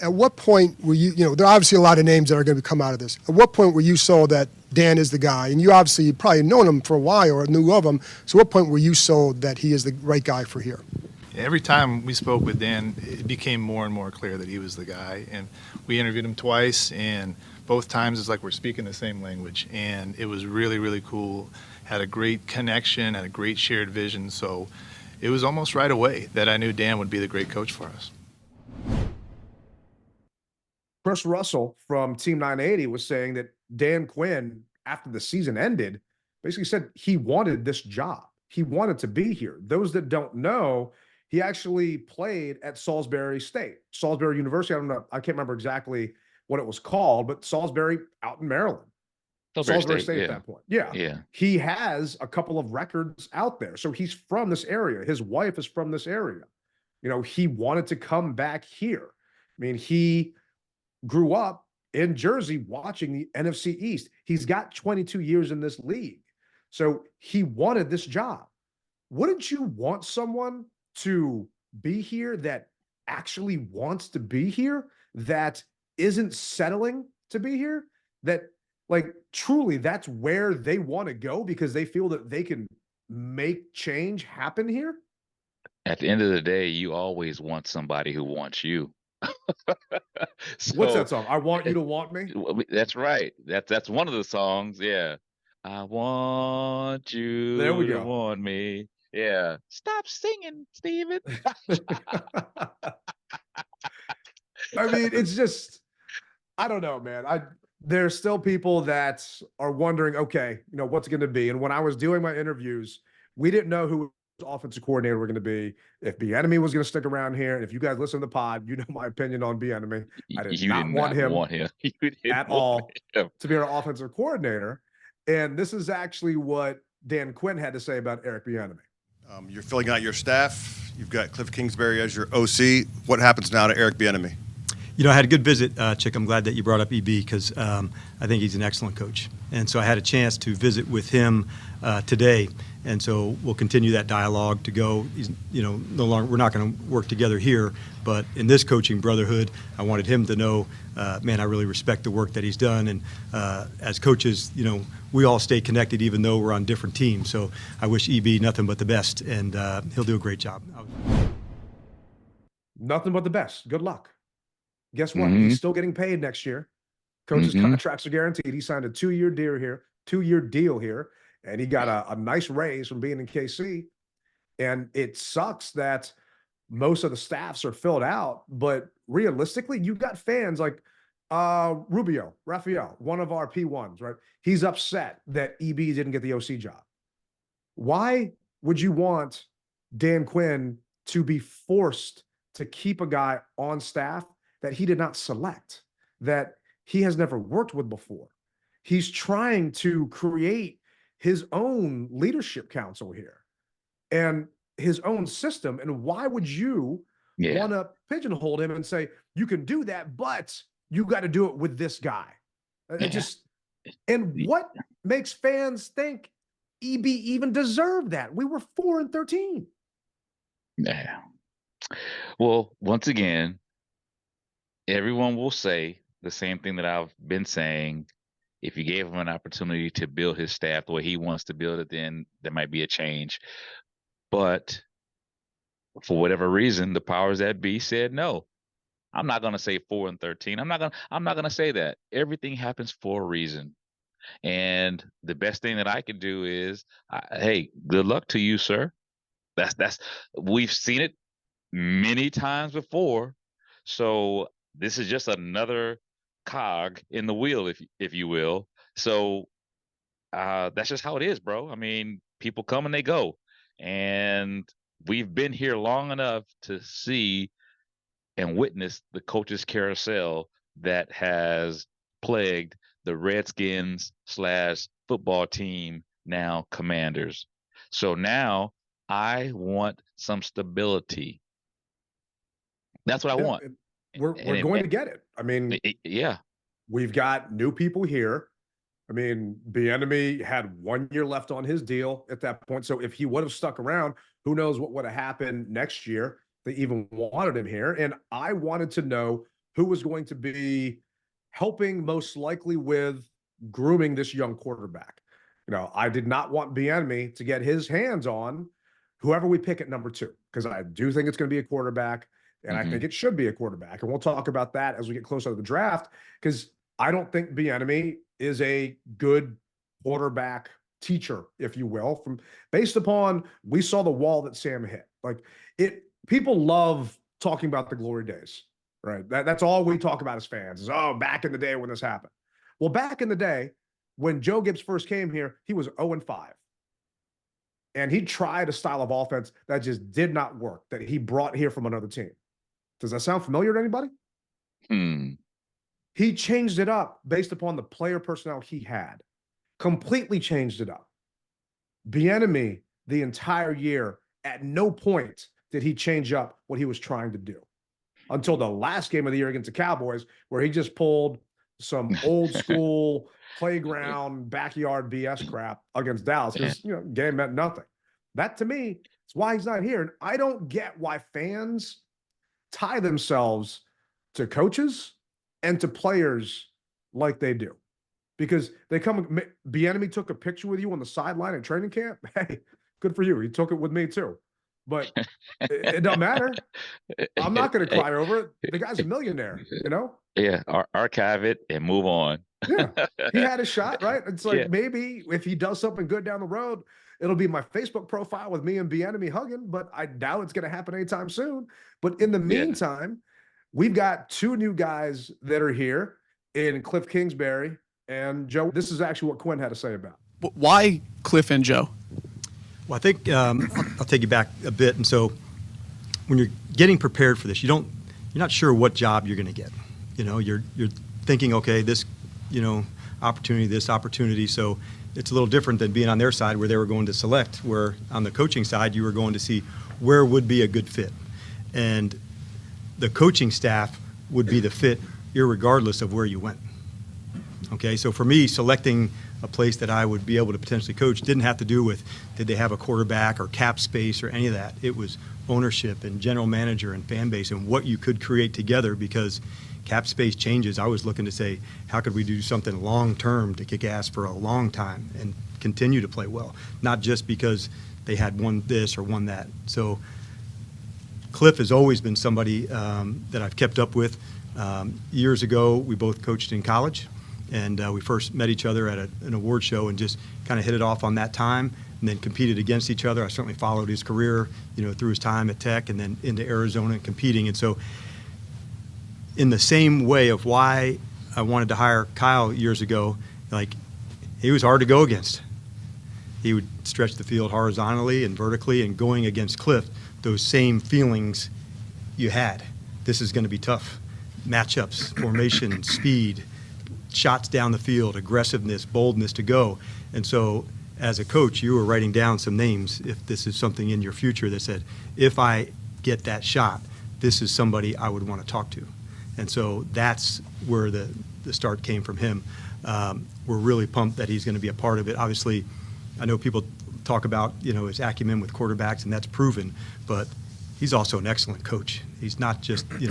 At what point were you, there are obviously a lot of names that are going to come out of this. At what point were you sold that Dan is the guy? And you probably known him for a while or knew of him. So what point were you sold that he is the right guy for here? Every time we spoke with Dan, it became more and more clear that he was the guy. And we interviewed him twice, and both times it's like we're speaking the same language. And it was really, really cool. Had a great connection, had a great shared vision. So it was almost right away that I knew Dan would be the great coach for us. Chris Russell from Team 980 was saying that Dan Quinn, after the season ended, basically said he wanted this job. He wanted to be here. Those that don't know, he actually played at Salisbury State, Salisbury University. I don't know. I can't remember exactly what it was called, but Salisbury out in Maryland. Salisbury State at yeah. that point. Yeah. Yeah. He has a couple of records out there. So he's from this area. His wife is from this area. You know, he wanted to come back here. I mean, he grew up in Jersey watching the NFC East. He's got 22 years in this league. So he wanted this job. Wouldn't you want someone to be here that actually wants to be here, that isn't settling to be here, that like truly that's where they want to go because they feel that they can make change happen here? At the end of the day, you always want somebody who wants you. What's So that song? I Want You to Want Me? that's right. That's one of the songs. Yeah. I want There we you to go. want me. Yeah. Stop singing, Steven. I mean, it's just, I don't know, man. There's still people that are wondering, okay, you know, what's going to be. And when I was doing my interviews, we didn't know who the offensive coordinator were going to be, if Bieniemy was going to stick around here. And if you guys listen to the pod, you know my opinion on Bieniemy. I did You not did want not him want him. You didn't at want all him. to be our offensive coordinator. And this is actually what Dan Quinn had to say about Eric Bieniemy. You're filling out your staff. You've got Cliff Kingsbury as your OC. What happens now to Eric Bieniemy? You know, I had a good visit, Chick. I'm glad that you brought up EB because I think he's an excellent coach. And so I had a chance to visit with him today. And so we'll continue that dialogue to go. He's, you know, no longer, we're not going to work together here, but in this coaching brotherhood, I wanted him to know, man, I really respect the work that he's done. And as coaches, you know, we all stay connected even though we're on different teams. So I wish EB nothing but the best, and he'll do a great job. Nothing but the best. Good luck. Guess what? Mhm. He's still getting paid next year. Coach's Mhm. contracts are guaranteed. He signed a 2-year deal here, and he got a nice raise from being in KC. And it sucks that most of the staffs are filled out, but realistically, you got fans like Raphael, one of our P1s, right? He's upset that EB didn't get the OC job. Why would you want Dan Quinn to be forced to keep a guy on staff that he did not select, that he has never worked with before? He's trying to create his own leadership council here and his own system. And why would you want to pigeonhole him and say, you can do that, but you got to do it with this guy? It just, and what makes fans think EB even deserved that? We were 4-13. Yeah. Well, once again, everyone will say the same thing that I've been saying. If you gave him an opportunity to build his staff the way he wants to build it, then there might be a change. But for whatever reason, the powers that be said no. I'm not going to say 4-13. I'm not going to say that. Everything happens for a reason. And the best thing that I can do is, hey, good luck to you, sir. We've seen it many times before. So this is just another cog in the wheel, if you will. So that's just how it is, bro. I mean, people come and they go. And we've been here long enough to see and witness the coaches carousel that has plagued the Redskins / football team, now Commanders. So now I want some stability. That's what I want. We're going to get it. I mean, yeah, we've got new people here. I mean, Bieniemy had 1 year left on his deal at that point. So if he would have stuck around, who knows what would have happened next year? They even wanted him here. And I wanted to know who was going to be helping most likely with grooming this young quarterback. You know, I did not want Bieniemy to get his hands on whoever we pick at number 2, because I do think it's going to be a quarterback, and I think it should be a quarterback. And we'll talk about that as we get closer to the draft, because I don't think Bieniemy is a good quarterback teacher, if you will, from based upon we saw the wall that Sam hit. Like people love talking about the glory days, right? That's all we talk about as fans is, oh, back in the day when this happened. Well, back in the day, when Joe Gibbs first came here, he was 0-5. And he tried a style of offense that just did not work, that he brought here from another team. Does that sound familiar to anybody? He changed it up based upon the player personnel he had. Completely changed it up. Bieniemy, the entire year, at no point did he change up what he was trying to do until the last game of the year against the Cowboys, where he just pulled some old school playground backyard BS crap against Dallas because game meant nothing. That to me is why he's not here. And I don't get why fans tie themselves to coaches and to players like they do. Because they come, Bieniemy took a picture with you on the sideline at training camp. Hey, good for you. He took it with me too. But it don't matter. I'm not going to cry over it. The guy's a millionaire, Yeah, archive it and move on. Yeah, he had a shot, right? It's like maybe if he does something good down the road, it'll be my Facebook profile with me and Bieniemy hugging, but I doubt it's going to happen anytime soon. But in the meantime, we've got two new guys that are here in Cliff Kingsbury and Joe. This is actually what Quinn had to say about. Why Cliff and Joe? Well, I think I'll take you back a bit. And so when you're getting prepared for this, you're not sure what job you're going to get. You're thinking, okay, this, opportunity, this opportunity. So it's a little different than being on their side where they were going to select, where on the coaching side, you were going to see where would be a good fit. And the coaching staff would be the fit irregardless of where you went. Okay, so for me, selecting a place that I would be able to potentially coach didn't have to do with did they have a quarterback or cap space or any of that. It was ownership and general manager and fan base and what you could create together, because cap space changes. I was looking to say, how could we do something long-term to kick ass for a long time and continue to play well, not just because they had won this or won that. So Cliff has always been somebody that I've kept up with. Years ago, we both coached in college. And we first met each other at an award show and just kind of hit it off on that time, and then competed against each other. I certainly followed his career, through his time at Tech and then into Arizona and competing. And so in the same way of why I wanted to hire Kyle years ago, like, he was hard to go against. He would stretch the field horizontally and vertically, and going against Cliff, those same feelings you had. This is going to be tough. Matchups, formation, speed, shots down the field, aggressiveness, boldness to go. And so as a coach, you were writing down some names if this is something in your future that said, if I get that shot, this is somebody I would want to talk to. And so that's where the start came from him. We're really pumped that he's going to be a part of it. Obviously, I know people talk about, his acumen with quarterbacks, and that's proven, but he's also an excellent coach. He's not just, a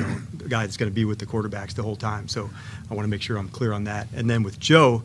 guy that's going to be with the quarterbacks the whole time. So I want to make sure I'm clear on that. And then with Joe,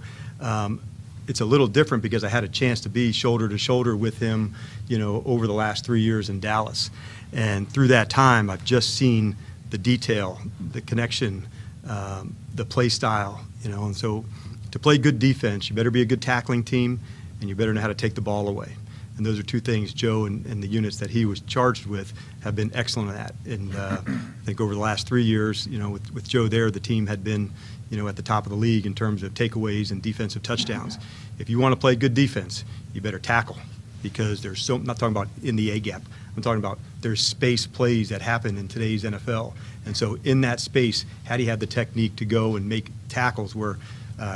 it's a little different because I had a chance to be shoulder to shoulder with him, over the last 3 years in Dallas. And through that time, I've just seen the detail, the connection, the play style, And so to play good defense, you better be a good tackling team, and you better know how to take the ball away. And those are two things Joe and the units that he was charged with have been excellent at. And I think over the last 3 years, with Joe there, the team had been, at the top of the league in terms of takeaways and defensive touchdowns. If you want to play good defense, you better tackle, because there's I'm not talking about in the A gap. I'm talking about there's space plays that happen in today's NFL. And so in that space, how do you have the technique to go and make tackles where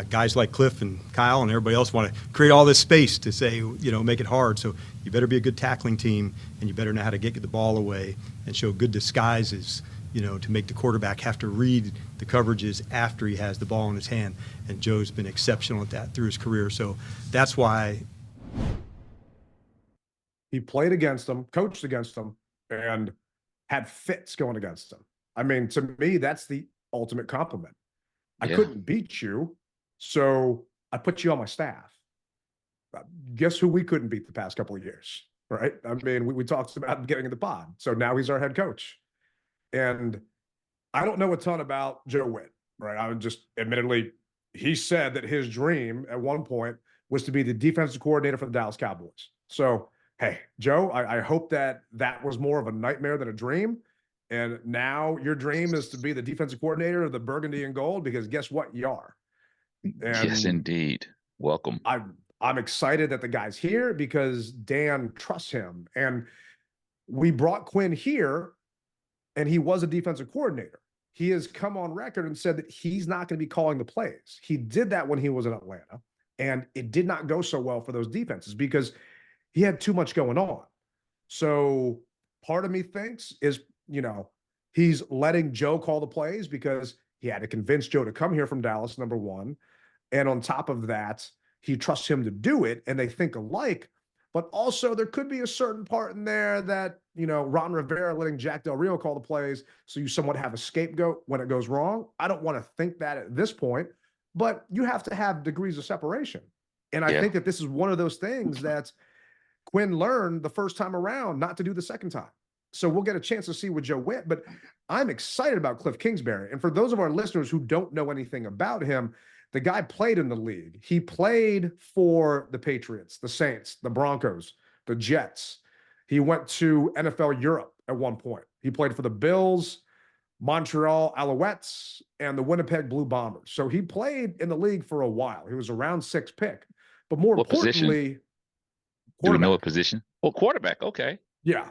guys like Cliff and Kyle and everybody else want to create all this space to say, make it hard. So you better be a good tackling team, and you better know how to get the ball away and show good disguises, to make the quarterback have to read the coverages after he has the ball in his hand. And Joe's been exceptional at that through his career. So that's why he played against them, coached against them, and had fits going against them. I mean, to me, that's the ultimate compliment. I couldn't beat you, so I put you on my staff. Guess who we couldn't beat the past couple of years, right? I mean, we talked about getting in the pod. So now he's our head coach. And I don't know a ton about Joe Witt, right? I would just, admittedly, he said that his dream at one point was to be the defensive coordinator for the Dallas Cowboys. So, hey, Joe, I hope that was more of a nightmare than a dream. And now your dream is to be the defensive coordinator of the Burgundy and Gold, because guess what? You are. And yes, indeed. Welcome. I'm excited that the guy's here because Dan trusts him. And we brought Quinn here, and he was a defensive coordinator. He has come on record and said that he's not going to be calling the plays. He did that when he was in Atlanta, and it did not go so well for those defenses because he had too much going on. So part of me thinks is, he's letting Joe call the plays because he had to convince Joe to come here from Dallas, number one. And on top of that, he trusts him to do it, and they think alike. But also, there could be a certain part in there that, Ron Rivera letting Jack Del Rio call the plays so you somewhat have a scapegoat when it goes wrong. I don't want to think that at this point, but you have to have degrees of separation. And I think that this is one of those things that Quinn learned the first time around not to do the second time. So we'll get a chance to see with Joe Witt, but I'm excited about Cliff Kingsbury. And for those of our listeners who don't know anything about him, the guy played in the league. He played for the Patriots, the Saints, the Broncos, the Jets. He went to NFL Europe at one point. He played for the Bills, Montreal Alouettes, and the Winnipeg Blue Bombers. So he played in the league for a while. He was a round 6 pick. But more importantly, do we know what position? Oh, quarterback. Okay. Yeah.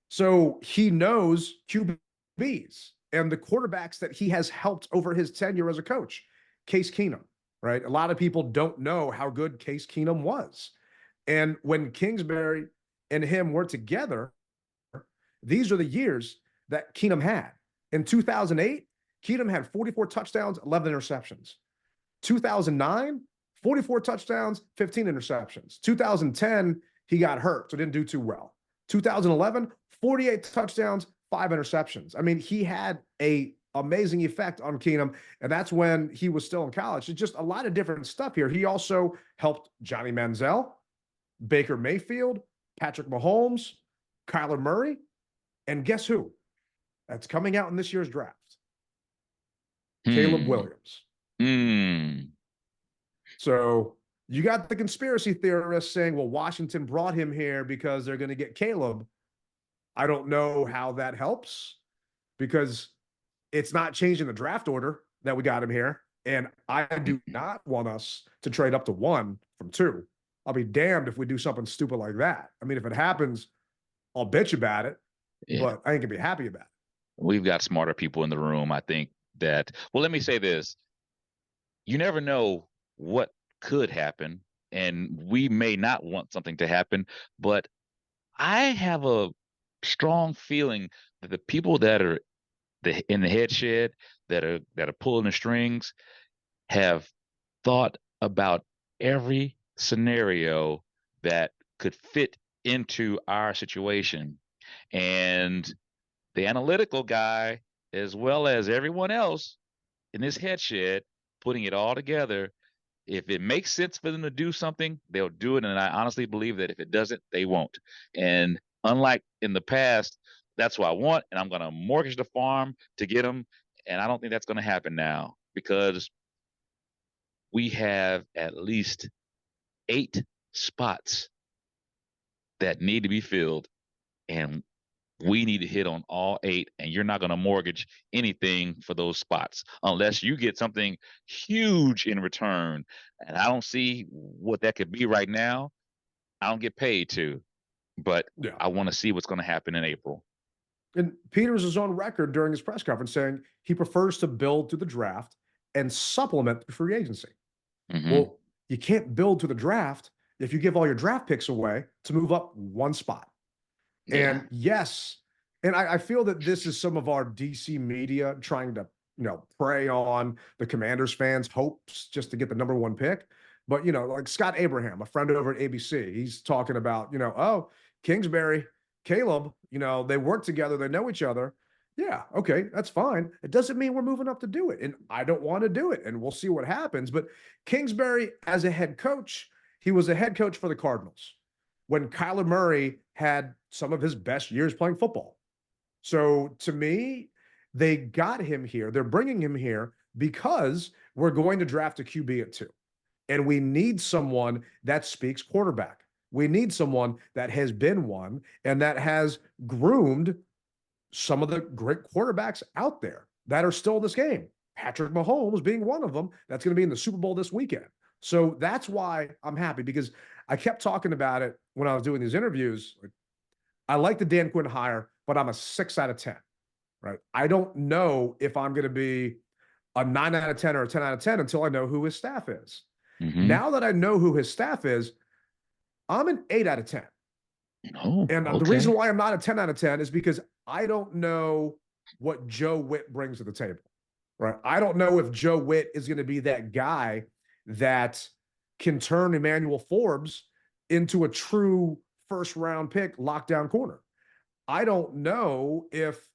So he knows QBs and the quarterbacks that he has helped over his tenure as a coach. Case Keenum, right? A lot of people don't know how good Case Keenum was. And when Kingsbury and him were together, these are the years that Keenum had. In 2008, Keenum had 44 touchdowns, 11 interceptions. 2009, 44 touchdowns, 15 interceptions. 2010, he got hurt, so didn't do too well. 2011, 48 touchdowns, 5 interceptions. I mean, he had a amazing effect on Keenum, and that's when he was still in college. It's just a lot of different stuff here. He also helped Johnny Manziel, Baker Mayfield, Patrick Mahomes, Kyler Murray, and guess who? That's coming out in this year's draft. Caleb Williams. So you got the conspiracy theorists saying, well, Washington brought him here because they're going to get Caleb. I don't know how that helps because it's not changing the draft order that we got him here. And I do not want us to trade up to 1 from 2. I'll be damned if we do something stupid like that. I mean, if it happens, I'll bitch about it, but I ain't gonna be happy about it. We've got smarter people in the room. I think that, well, let me say this. You never know what could happen, and we may not want something to happen, but I have a strong feeling that the people that are in the head shed that are pulling the strings have thought about every scenario that could fit into our situation. And the analytical guy, as well as everyone else in this head shed, putting it all together, if it makes sense for them to do something, they'll do it. And I honestly believe that if it doesn't, they won't. And unlike in the past, that's what I want, and I'm going to mortgage the farm to get them. And I don't think that's going to happen now because we have at least 8 spots that need to be filled, and we need to hit on all 8, and you're not going to mortgage anything for those spots unless you get something huge in return. And I don't see what that could be right now. I don't get paid to, but I want to see what's going to happen in April. And Peters is on record during his press conference saying he prefers to build to the draft and supplement the free agency. Well, you can't build to the draft if you give all your draft picks away to move up 1 spot. And yes, and I feel that this is some of our DC media trying to, prey on the Commanders fans' hopes just to get the number 1 pick. But, like Scott Abraham, a friend over at ABC, he's talking about, oh, Kingsbury, Caleb, they work together, they know each other. Yeah, okay, that's fine. It doesn't mean we're moving up to do it. And I don't want to do it. And we'll see what happens. But Kingsbury, as a head coach, he was a head coach for the Cardinals when Kyler Murray had some of his best years playing football. So to me, they got him here. They're bringing him here because we're going to draft a QB at 2. And we need someone that speaks quarterback. We need someone that has been one and that has groomed some of the great quarterbacks out there that are still in this game. Patrick Mahomes being one of them. That's going to be in the Super Bowl this weekend. So that's why I'm happy, because I kept talking about it when I was doing these interviews. Like, I like the Dan Quinn hire, but I'm a 6 out of 10, right? I don't know if I'm going to be a 9 out of 10 or a 10 out of 10 until I know who his staff is. Now that I know who his staff is, I'm an 8 out of 10. Oh, And the reason why I'm not a 10 out of 10 is because I don't know what Joe Witt brings to the table, right? I don't know if Joe Witt is going to be that guy that can turn Emmanuel Forbes into a true first-round pick lockdown corner. I don't know if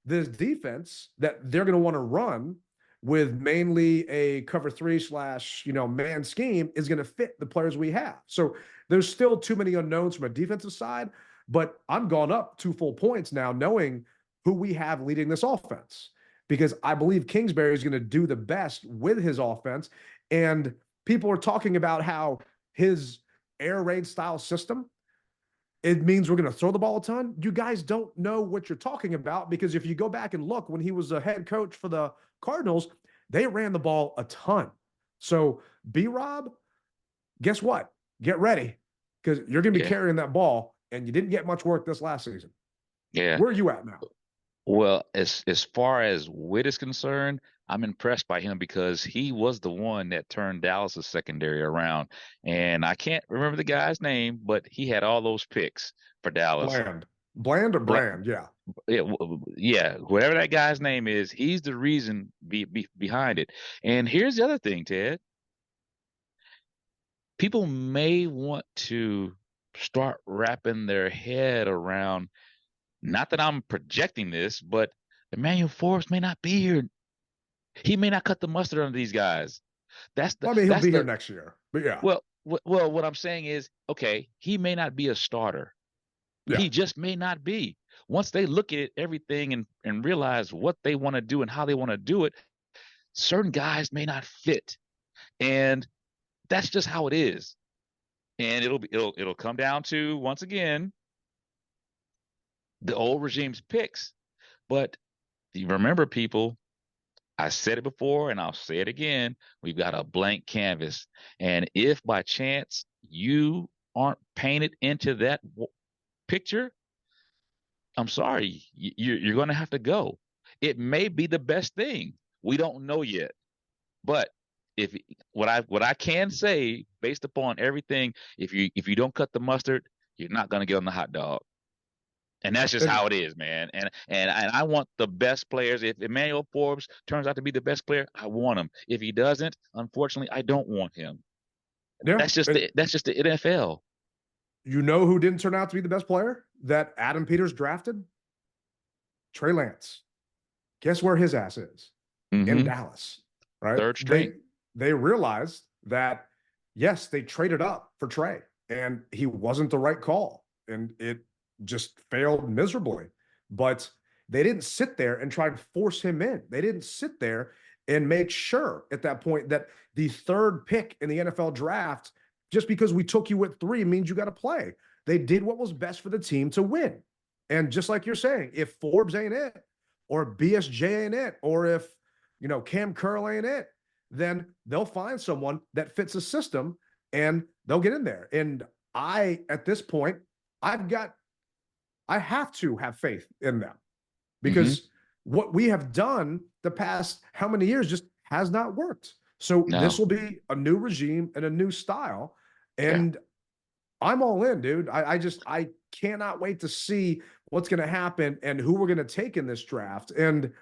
this defense that they're going to want to run with mainly a cover 3 / man scheme is going to fit the players we have. So there's still too many unknowns from a defensive side, but I'm gone up 2 full points now knowing who we have leading this offense, because I believe Kingsbury is going to do the best with his offense. And people are talking about how his air raid style system, it means we're going to throw the ball a ton. You guys don't know what you're talking about, because if you go back and look, when he was a head coach for the Cardinals, they ran the ball a ton. So B-Rob, guess what? Get ready, because you're going to be carrying that ball, and you didn't get much work this last season. Yeah. Where are you at now? Well, as far as Witt is concerned, I'm impressed by him because he was the one that turned Dallas' secondary around. And I can't remember the guy's name, but he had all those picks for Dallas. Bland or Brand? Yeah. Yeah, whatever that guy's name is, he's the reason behind it. And here's the other thing, Ted. People may want to start wrapping their head around, not that I'm projecting this, but Emmanuel Forbes may not be here. He may not cut the mustard on these guys. He'll be here next year. But yeah. Well, what I'm saying is, okay, he may not be a starter. Yeah. He just may not be. Once they look at everything and realize what they want to do and how they want to do it, certain guys may not fit. And that's just how it is. And it'll come down to, once again, the old regime's picks. But you remember, people, I said it before and I'll say it again, we've got a blank canvas. And if by chance you aren't painted into that picture, I'm sorry, you're going to have to go. It may be the best thing. We don't know yet. But what I can say, based upon everything, if you don't cut the mustard, you're not going to get on the hot dog. And that's just how it is, man. And I want the best players. If Emmanuel Forbes turns out to be the best player, I want him. If he doesn't, unfortunately, I don't want him. Yeah, that's just the NFL. You know who didn't turn out to be the best player that Adam Peters drafted? Trey Lance. Guess where his ass is? In Dallas, right? Third string. They realized that, yes, they traded up for Trey, and he wasn't the right call, and it just failed miserably. But they didn't sit there and try and force him in. They didn't sit there and make sure at that point that the third pick in the NFL draft, just because we took you at 3 means you got to play. They did what was best for the team to win. And just like you're saying, if Forbes ain't it, or BSJ ain't it, or if, Cam Curl ain't it, then they'll find someone that fits a system and they'll get in there. And at this point, I have to have faith in them, because what we have done the past how many years just has not worked. So this will be a new regime and a new style. And I'm all in, dude. I cannot wait to see what's going to happen and who we're going to take in this draft. And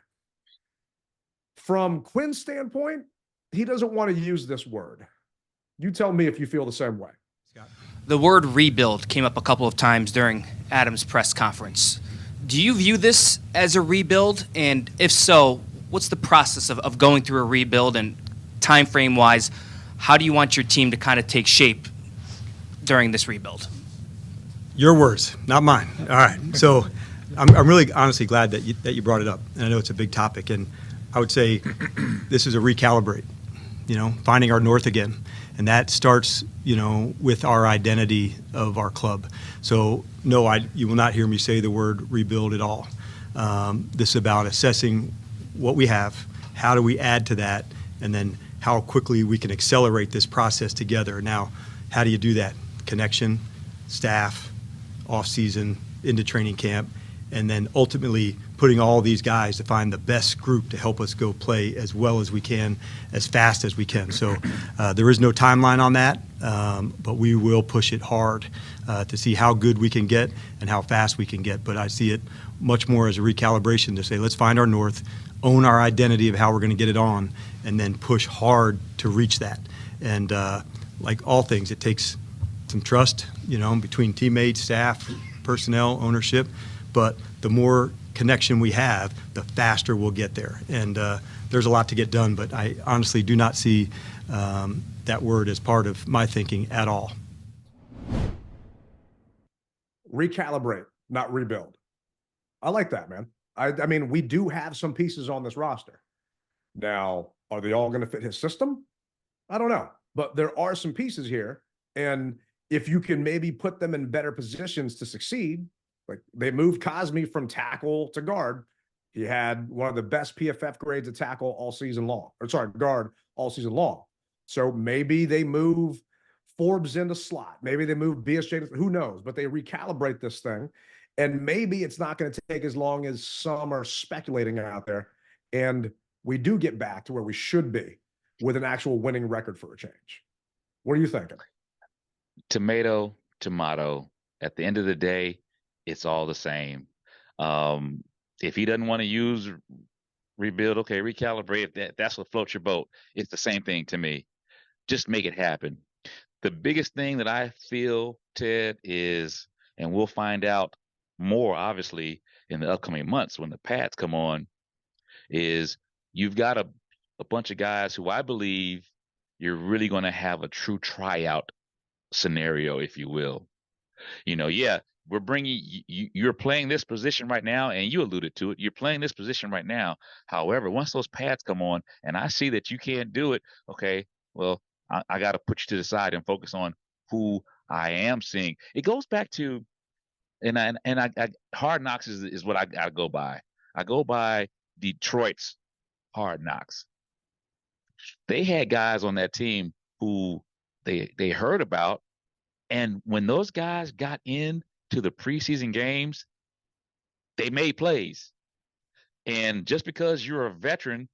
from Quinn's standpoint, he doesn't want to use this word. You tell me if you feel the same way. The word rebuild came up a couple of times during Adam's press conference. Do you view this as a rebuild? And if so, what's the process of going through a rebuild, and time frame wise, how do you want your team to kind of take shape during this rebuild? Your words, not mine. All right. So I'm really honestly glad that you brought it up. And I know it's a big topic. And I would say this is a recalibrate, finding our north again. And that starts, with our identity of our club. So no, you will not hear me say the word rebuild at all. This is about assessing what we have, how do we add to that, and then how quickly we can accelerate this process together. Now, how do you do that? Connection, staff, off-season, into training camp, and then ultimately putting all these guys to find the best group to help us go play as well as we can, as fast as we can. So there is no timeline on that, but we will push it hard to see how good we can get and how fast we can get. But I see it much more as a recalibration to say, let's find our north, own our identity of how we're going to get it on, and then push hard to reach that. And like all things, it takes some trust, between teammates, staff, personnel, ownership. But the more connection we have, the faster we'll get there. And there's a lot to get done, but I honestly do not see that word as part of my thinking at all. Recalibrate, not rebuild. I like that, man. I mean, we do have some pieces on this roster. Now, are they all going to fit his system? I don't know. But there are some pieces here. And if you can maybe put them in better positions to succeed, like they moved Cosme from tackle to guard. He had one of the best PFF grades at tackle all season long, guard all season long. So maybe they move Forbes into slot. Maybe they move BSJ, who knows, but they recalibrate this thing. And maybe it's not going to take as long as some are speculating out there. And we do get back to where we should be with an actual winning record for a change. What are you thinking? Tomato, tomato. At the end of the day, it's all the same. If he doesn't want to use rebuild, okay, recalibrate. That's what floats your boat. It's the same thing to me. Just make it happen. The biggest thing that I feel, Ted, is, and we'll find out more, obviously, in the upcoming months when the pads come on, is you've got a bunch of guys who I believe you're really going to have a true tryout scenario, if you will. Yeah, we're bringing you're playing this position right now, and you alluded to it. You're playing this position right now. However, once those pads come on and I see that you can't do it, okay, well, I got to put you to the side and focus on who I am seeing. It goes back to, and I Hard Knocks is what I got to go by. I go by Detroit's Hard Knocks. They had guys on that team who they heard about, and when those guys got into the preseason games, they made plays. And just because you're a veteran,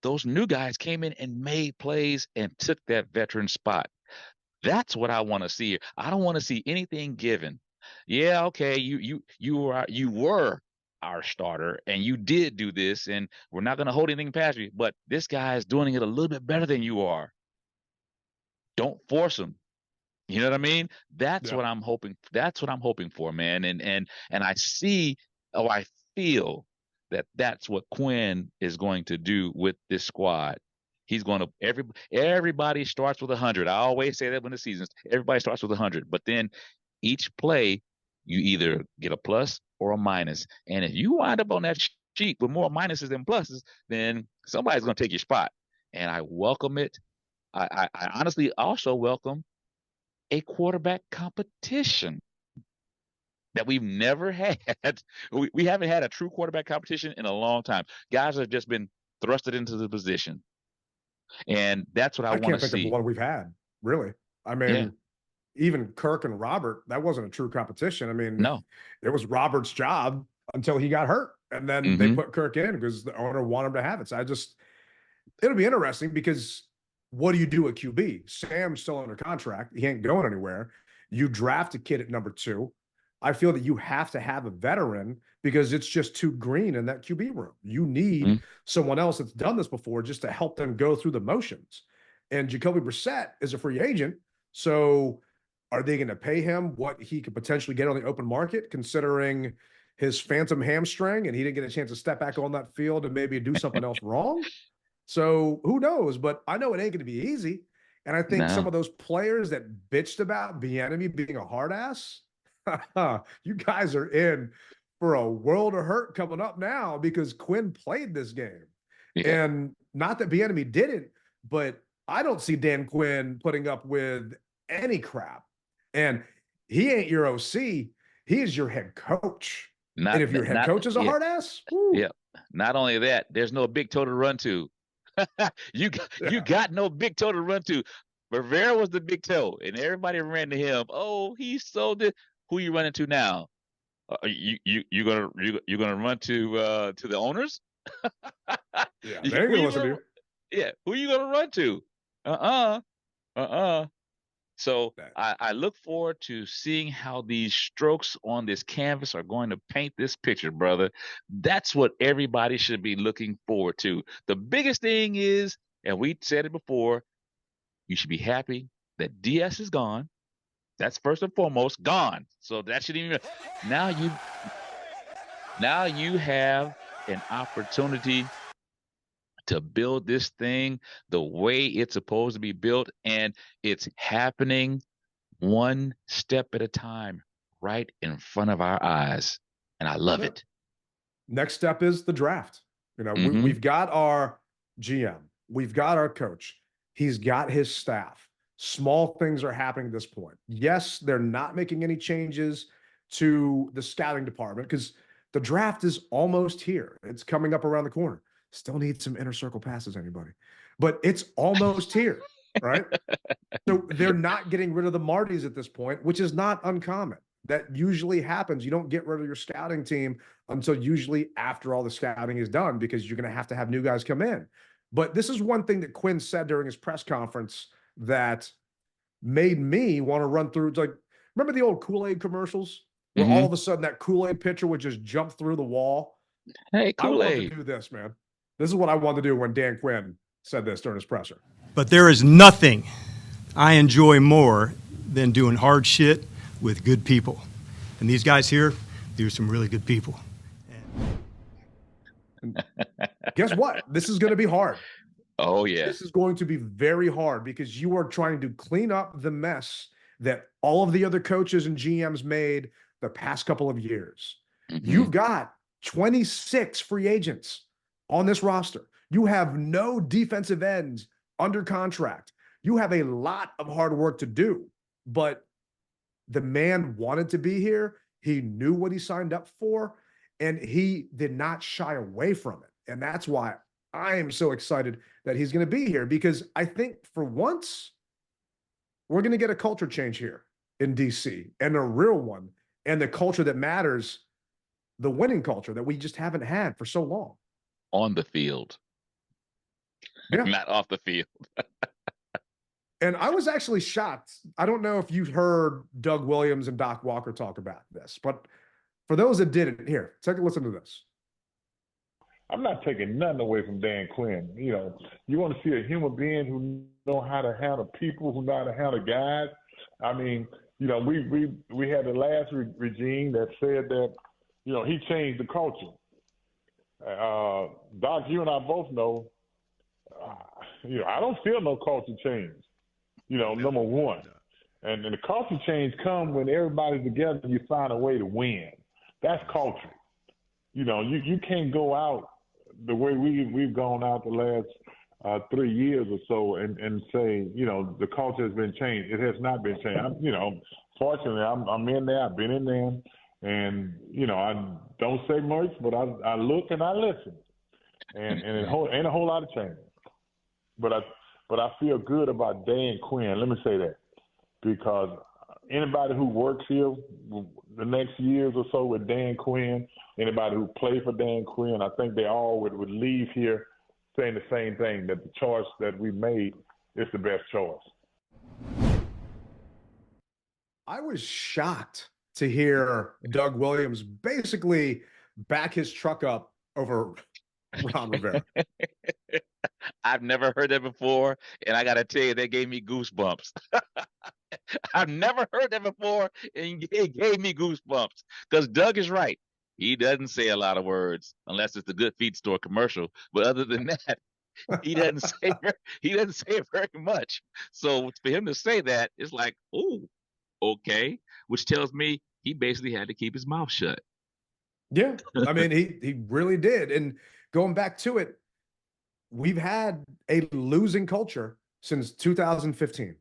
those new guys came in and made plays and took that veteran spot. That's what I want to see here. I don't want to see anything given. Yeah, okay, you were our starter and you did do this, and we're not going to hold anything past you, but this guy is doing it a little bit better than you are. Don't force him. You know what I mean? That's what I'm hoping. That's what I'm hoping for, man. And I see, I feel that that's what Quinn is going to do with this squad. He's going to everybody starts with 100. I always say that when the season's everybody starts with 100, but then each play you either get a plus or a minus. And if you wind up on that sheet with more minuses than pluses, then somebody's going to take your spot. And I welcome it. I honestly also welcome a quarterback competition that we've never had. We haven't had a true quarterback competition in a long time. Guys have just been thrusted into the position. And that's what I want to see. I can't think of one we've had, really. I mean, even Kirk and Robert, that wasn't a true competition. I mean, no, it was Robert's job until he got hurt. And then they put Kirk in because the owner wanted him to have it. So it'll be interesting because what do you do at QB? Sam's still under contract. He ain't going anywhere. You draft a kid at number 2. I feel that you have to have a veteran because it's just too green in that QB room. You need someone else that's done this before just to help them go through the motions. And Jacoby Brissett is a free agent. So are they going to pay him what he could potentially get on the open market, considering his phantom hamstring and he didn't get a chance to step back on that field and maybe do something else wrong? So who knows? But I know it ain't going to be easy. And I think some of those players that bitched about Bieniemy being a hard ass, you guys are in for a world of hurt coming up now because Quinn played this game. Yeah. And not that Bieniemy didn't, but I don't see Dan Quinn putting up with any crap. And he ain't your OC. He is your head coach. And if your head coach is a hard ass, yeah. Not only that, there's no big toe to run to. You got no big toe to run to. Rivera was the big toe, and everybody ran to him. Oh, he's so good. Who you running to now? You gonna run to the owners? Yeah, they ain't gonna listen to you. Yeah, who you gonna run to? Uh-uh. So I look forward to seeing how these strokes on this canvas are going to paint this picture, brother. That's what everybody should be looking forward to. The biggest thing is, and we said it before, you should be happy that DS is gone. That's first and foremost gone. So that should even now you have an opportunity to build this thing the way it's supposed to be built, and it's happening one step at a time right in front of our eyes, and I love it. Next step is the draft. We've got our GM, we've got our coach, he's got his staff. Small things are happening at this point. Yes, they're not making any changes to the scouting department because the draft is almost here. It's coming up around the corner. Still need some inner circle passes, anybody. But it's almost here, right? So they're not getting rid of the Martys at this point, which is not uncommon. That usually happens. You don't get rid of your scouting team until usually after all the scouting is done because you're going to have new guys come in. But this is one thing that Quinn said during his press conference that made me want to run through. It's like, remember the old Kool-Aid commercials where all of a sudden that Kool-Aid pitcher would just jump through the wall? Hey, Kool-Aid. I want to do this, man. This is what I wanted to do when Dan Quinn said this during his presser. But there is nothing I enjoy more than doing hard shit with good people. And these guys here, they're some really good people. And guess what? This is going to be hard. Oh, yeah. This is going to be very hard because you are trying to clean up the mess that all of the other coaches and GMs made the past couple of years. You've got 26 free agents on this roster. You have no defensive ends under contract. You have a lot of hard work to do, but the man wanted to be here. He knew what he signed up for, and he did not shy away from it. And that's why I am so excited that he's going to be here, because I think for once we're going to get a culture change here in DC, and a real one, and the culture that matters, the winning culture that we just haven't had for so long. On the field. Yeah. Not off the field. And I was actually shocked. I don't know if you heard Doug Williams and Doc Walker talk about this, but for those that didn't, here, take a listen to this. I'm not taking nothing away from Dan Quinn. You want to see a human being who know how to handle people, who know how to handle guys. I mean, we had the last regime that said that, he changed the culture. Doc, you and I both know, I don't feel no culture change. Number one. And the culture change comes when everybody's together and you find a way to win. That's culture. You can't go out the way we've gone out the last 3 years or so and say, the culture has been changed. It has not been changed. Fortunately, I'm in there. I've been in there. And, I don't say much, but I look and I listen. And it ain't a whole lot of change. But I feel good about Dan Quinn. Let me say that. Because anybody who works here the next years or so with Dan Quinn, anybody who played for Dan Quinn, I think they all would leave here saying the same thing, that the choice that we made is the best choice. I was shocked to hear Doug Williams basically back his truck up over Ron Rivera. I've never heard that before, and I got to tell you, that gave me goosebumps. I've never heard that before, and it gave me goosebumps, because Doug is right. He doesn't say a lot of words unless it's the Good Feed store commercial. But other than that, he doesn't say very much. So for him to say that, it's like, oh, okay, which tells me he basically had to keep his mouth shut. Yeah, I mean, he really did. And going back to it, we've had a losing culture since 2015.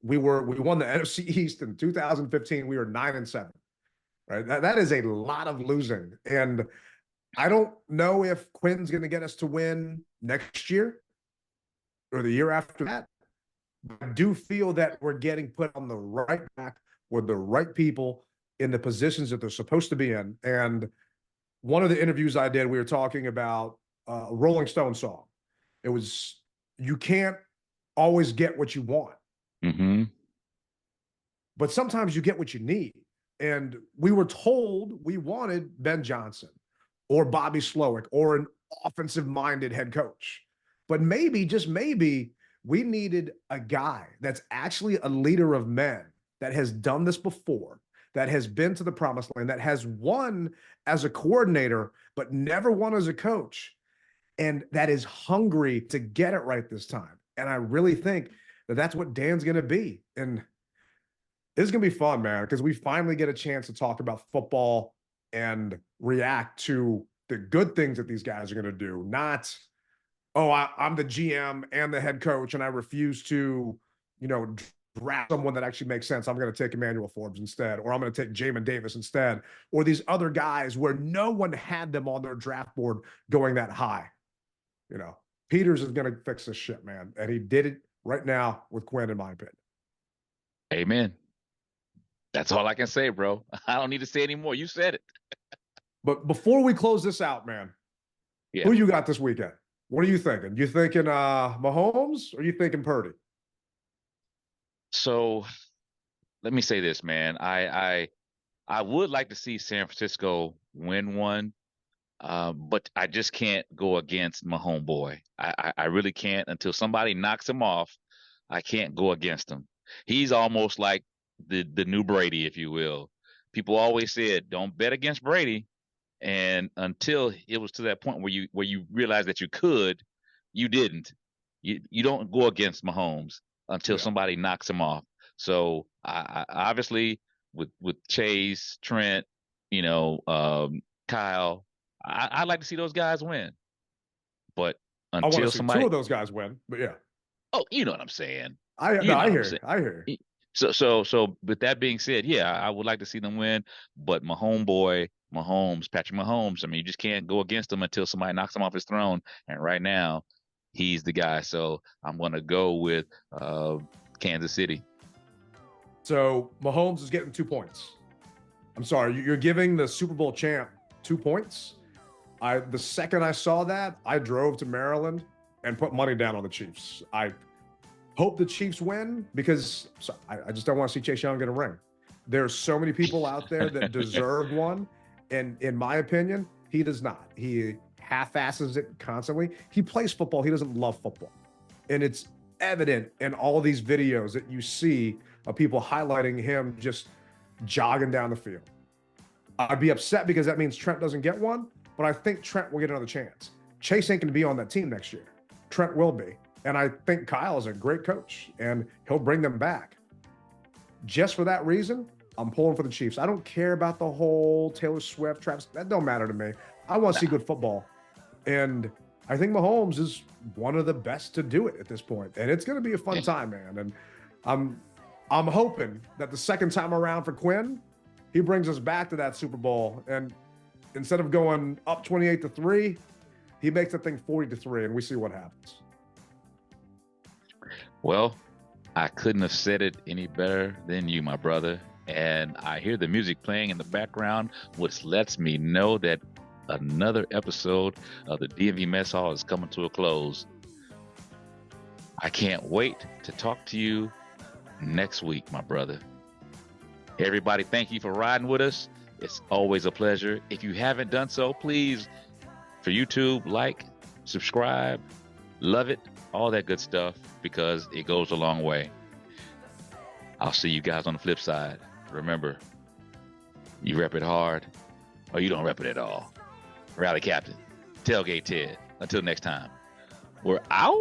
We won the NFC East in 2015. We were 9-7. Right? That is a lot of losing. And I don't know if Quinn's going to get us to win next year or the year after that. But I do feel that we're getting put on the right track with the right people in the positions that they're supposed to be in. And one of the interviews I did, we were talking about a Rolling Stone song. It was, you can't always get what you want. Mm-hmm. But sometimes you get what you need. And we were told we wanted Ben Johnson or Bobby Slowick or an offensive-minded head coach. But maybe, just maybe, we needed a guy that's actually a leader of men, that has done this before, that has been to the promised land, that has won as a coordinator, but never won as a coach, and that is hungry to get it right this time. And I really think that that's what Dan's going to be. And this is going to be fun, man, because we finally get a chance to talk about football and react to the good things that these guys are going to do. Not, oh, I'm the GM and the head coach, and I refuse to, draft someone that actually makes sense. I'm going to take Emmanuel Forbes instead, or I'm going to take Jamin Davis instead, or these other guys where no one had them on their draft board going that high. Peters is going to fix this shit, man. And he did it right now with Quinn, in my opinion. Amen. That's all I can say, bro. I don't need to say any more. You said it. But before we close this out, man, who you got this weekend? What are you thinking? You thinking Mahomes, or you thinking Purdy? So let me say this, man. I would like to see San Francisco win one, but I just can't go against my homeboy. I really can't until somebody knocks him off. I can't go against him. He's almost like the new Brady, if you will. People always said, don't bet against Brady. And until it was to that point where you realized that you could, you didn't. You don't go against Mahomes until somebody knocks him off. So I obviously with Chase, Trent, Kyle, I'd like to see those guys win. But I want to see somebody, two of those guys win. But yeah. Oh, you know what I'm saying. I hear you. So with that being said, yeah, I would like to see them win, but my homeboy, Patrick Mahomes, I mean, you just can't go against him until somebody knocks him off his throne. And right now, he's the guy. So I'm going to go with Kansas City. So Mahomes is getting 2 points. I'm sorry, you're giving the Super Bowl champ 2 points. The second I saw that, I drove to Maryland and put money down on the Chiefs. I hope the Chiefs win because I just don't want to see Chase Young get a ring. There's so many people out there that deserve one. And in my opinion, he does not. He half-asses it constantly. He plays football. He doesn't love football. And it's evident in all these videos that you see of people highlighting him just jogging down the field. I'd be upset because that means Trent doesn't get one, but I think Trent will get another chance. Chase ain't going to be on that team next year. Trent will be. And I think Kyle is a great coach, and he'll bring them back. Just for that reason, I'm pulling for the Chiefs. I don't care about the whole Taylor Swift, Travis. That don't matter to me. I want to see good football. And I think Mahomes is one of the best to do it at this point. And it's going to be a fun time, man. And I'm hoping that the second time around for Quinn, he brings us back to that Super Bowl. And instead of going up 28-3, he makes that thing 40-3, and we see what happens. Well, I couldn't have said it any better than you, my brother. And I hear the music playing in the background, which lets me know that another episode of the DMV Mess Hall is coming to a close. I can't wait to talk to you next week, my brother. Everybody, thank you for riding with us. It's always a pleasure. If you haven't done so, please, for YouTube, like, subscribe, love it, all that good stuff, because it goes a long way. I'll see you guys on the flip side. Remember, you rep it hard, or you don't rep it at all. Rally Captain, Tailgate Ted. Until next time, we're out.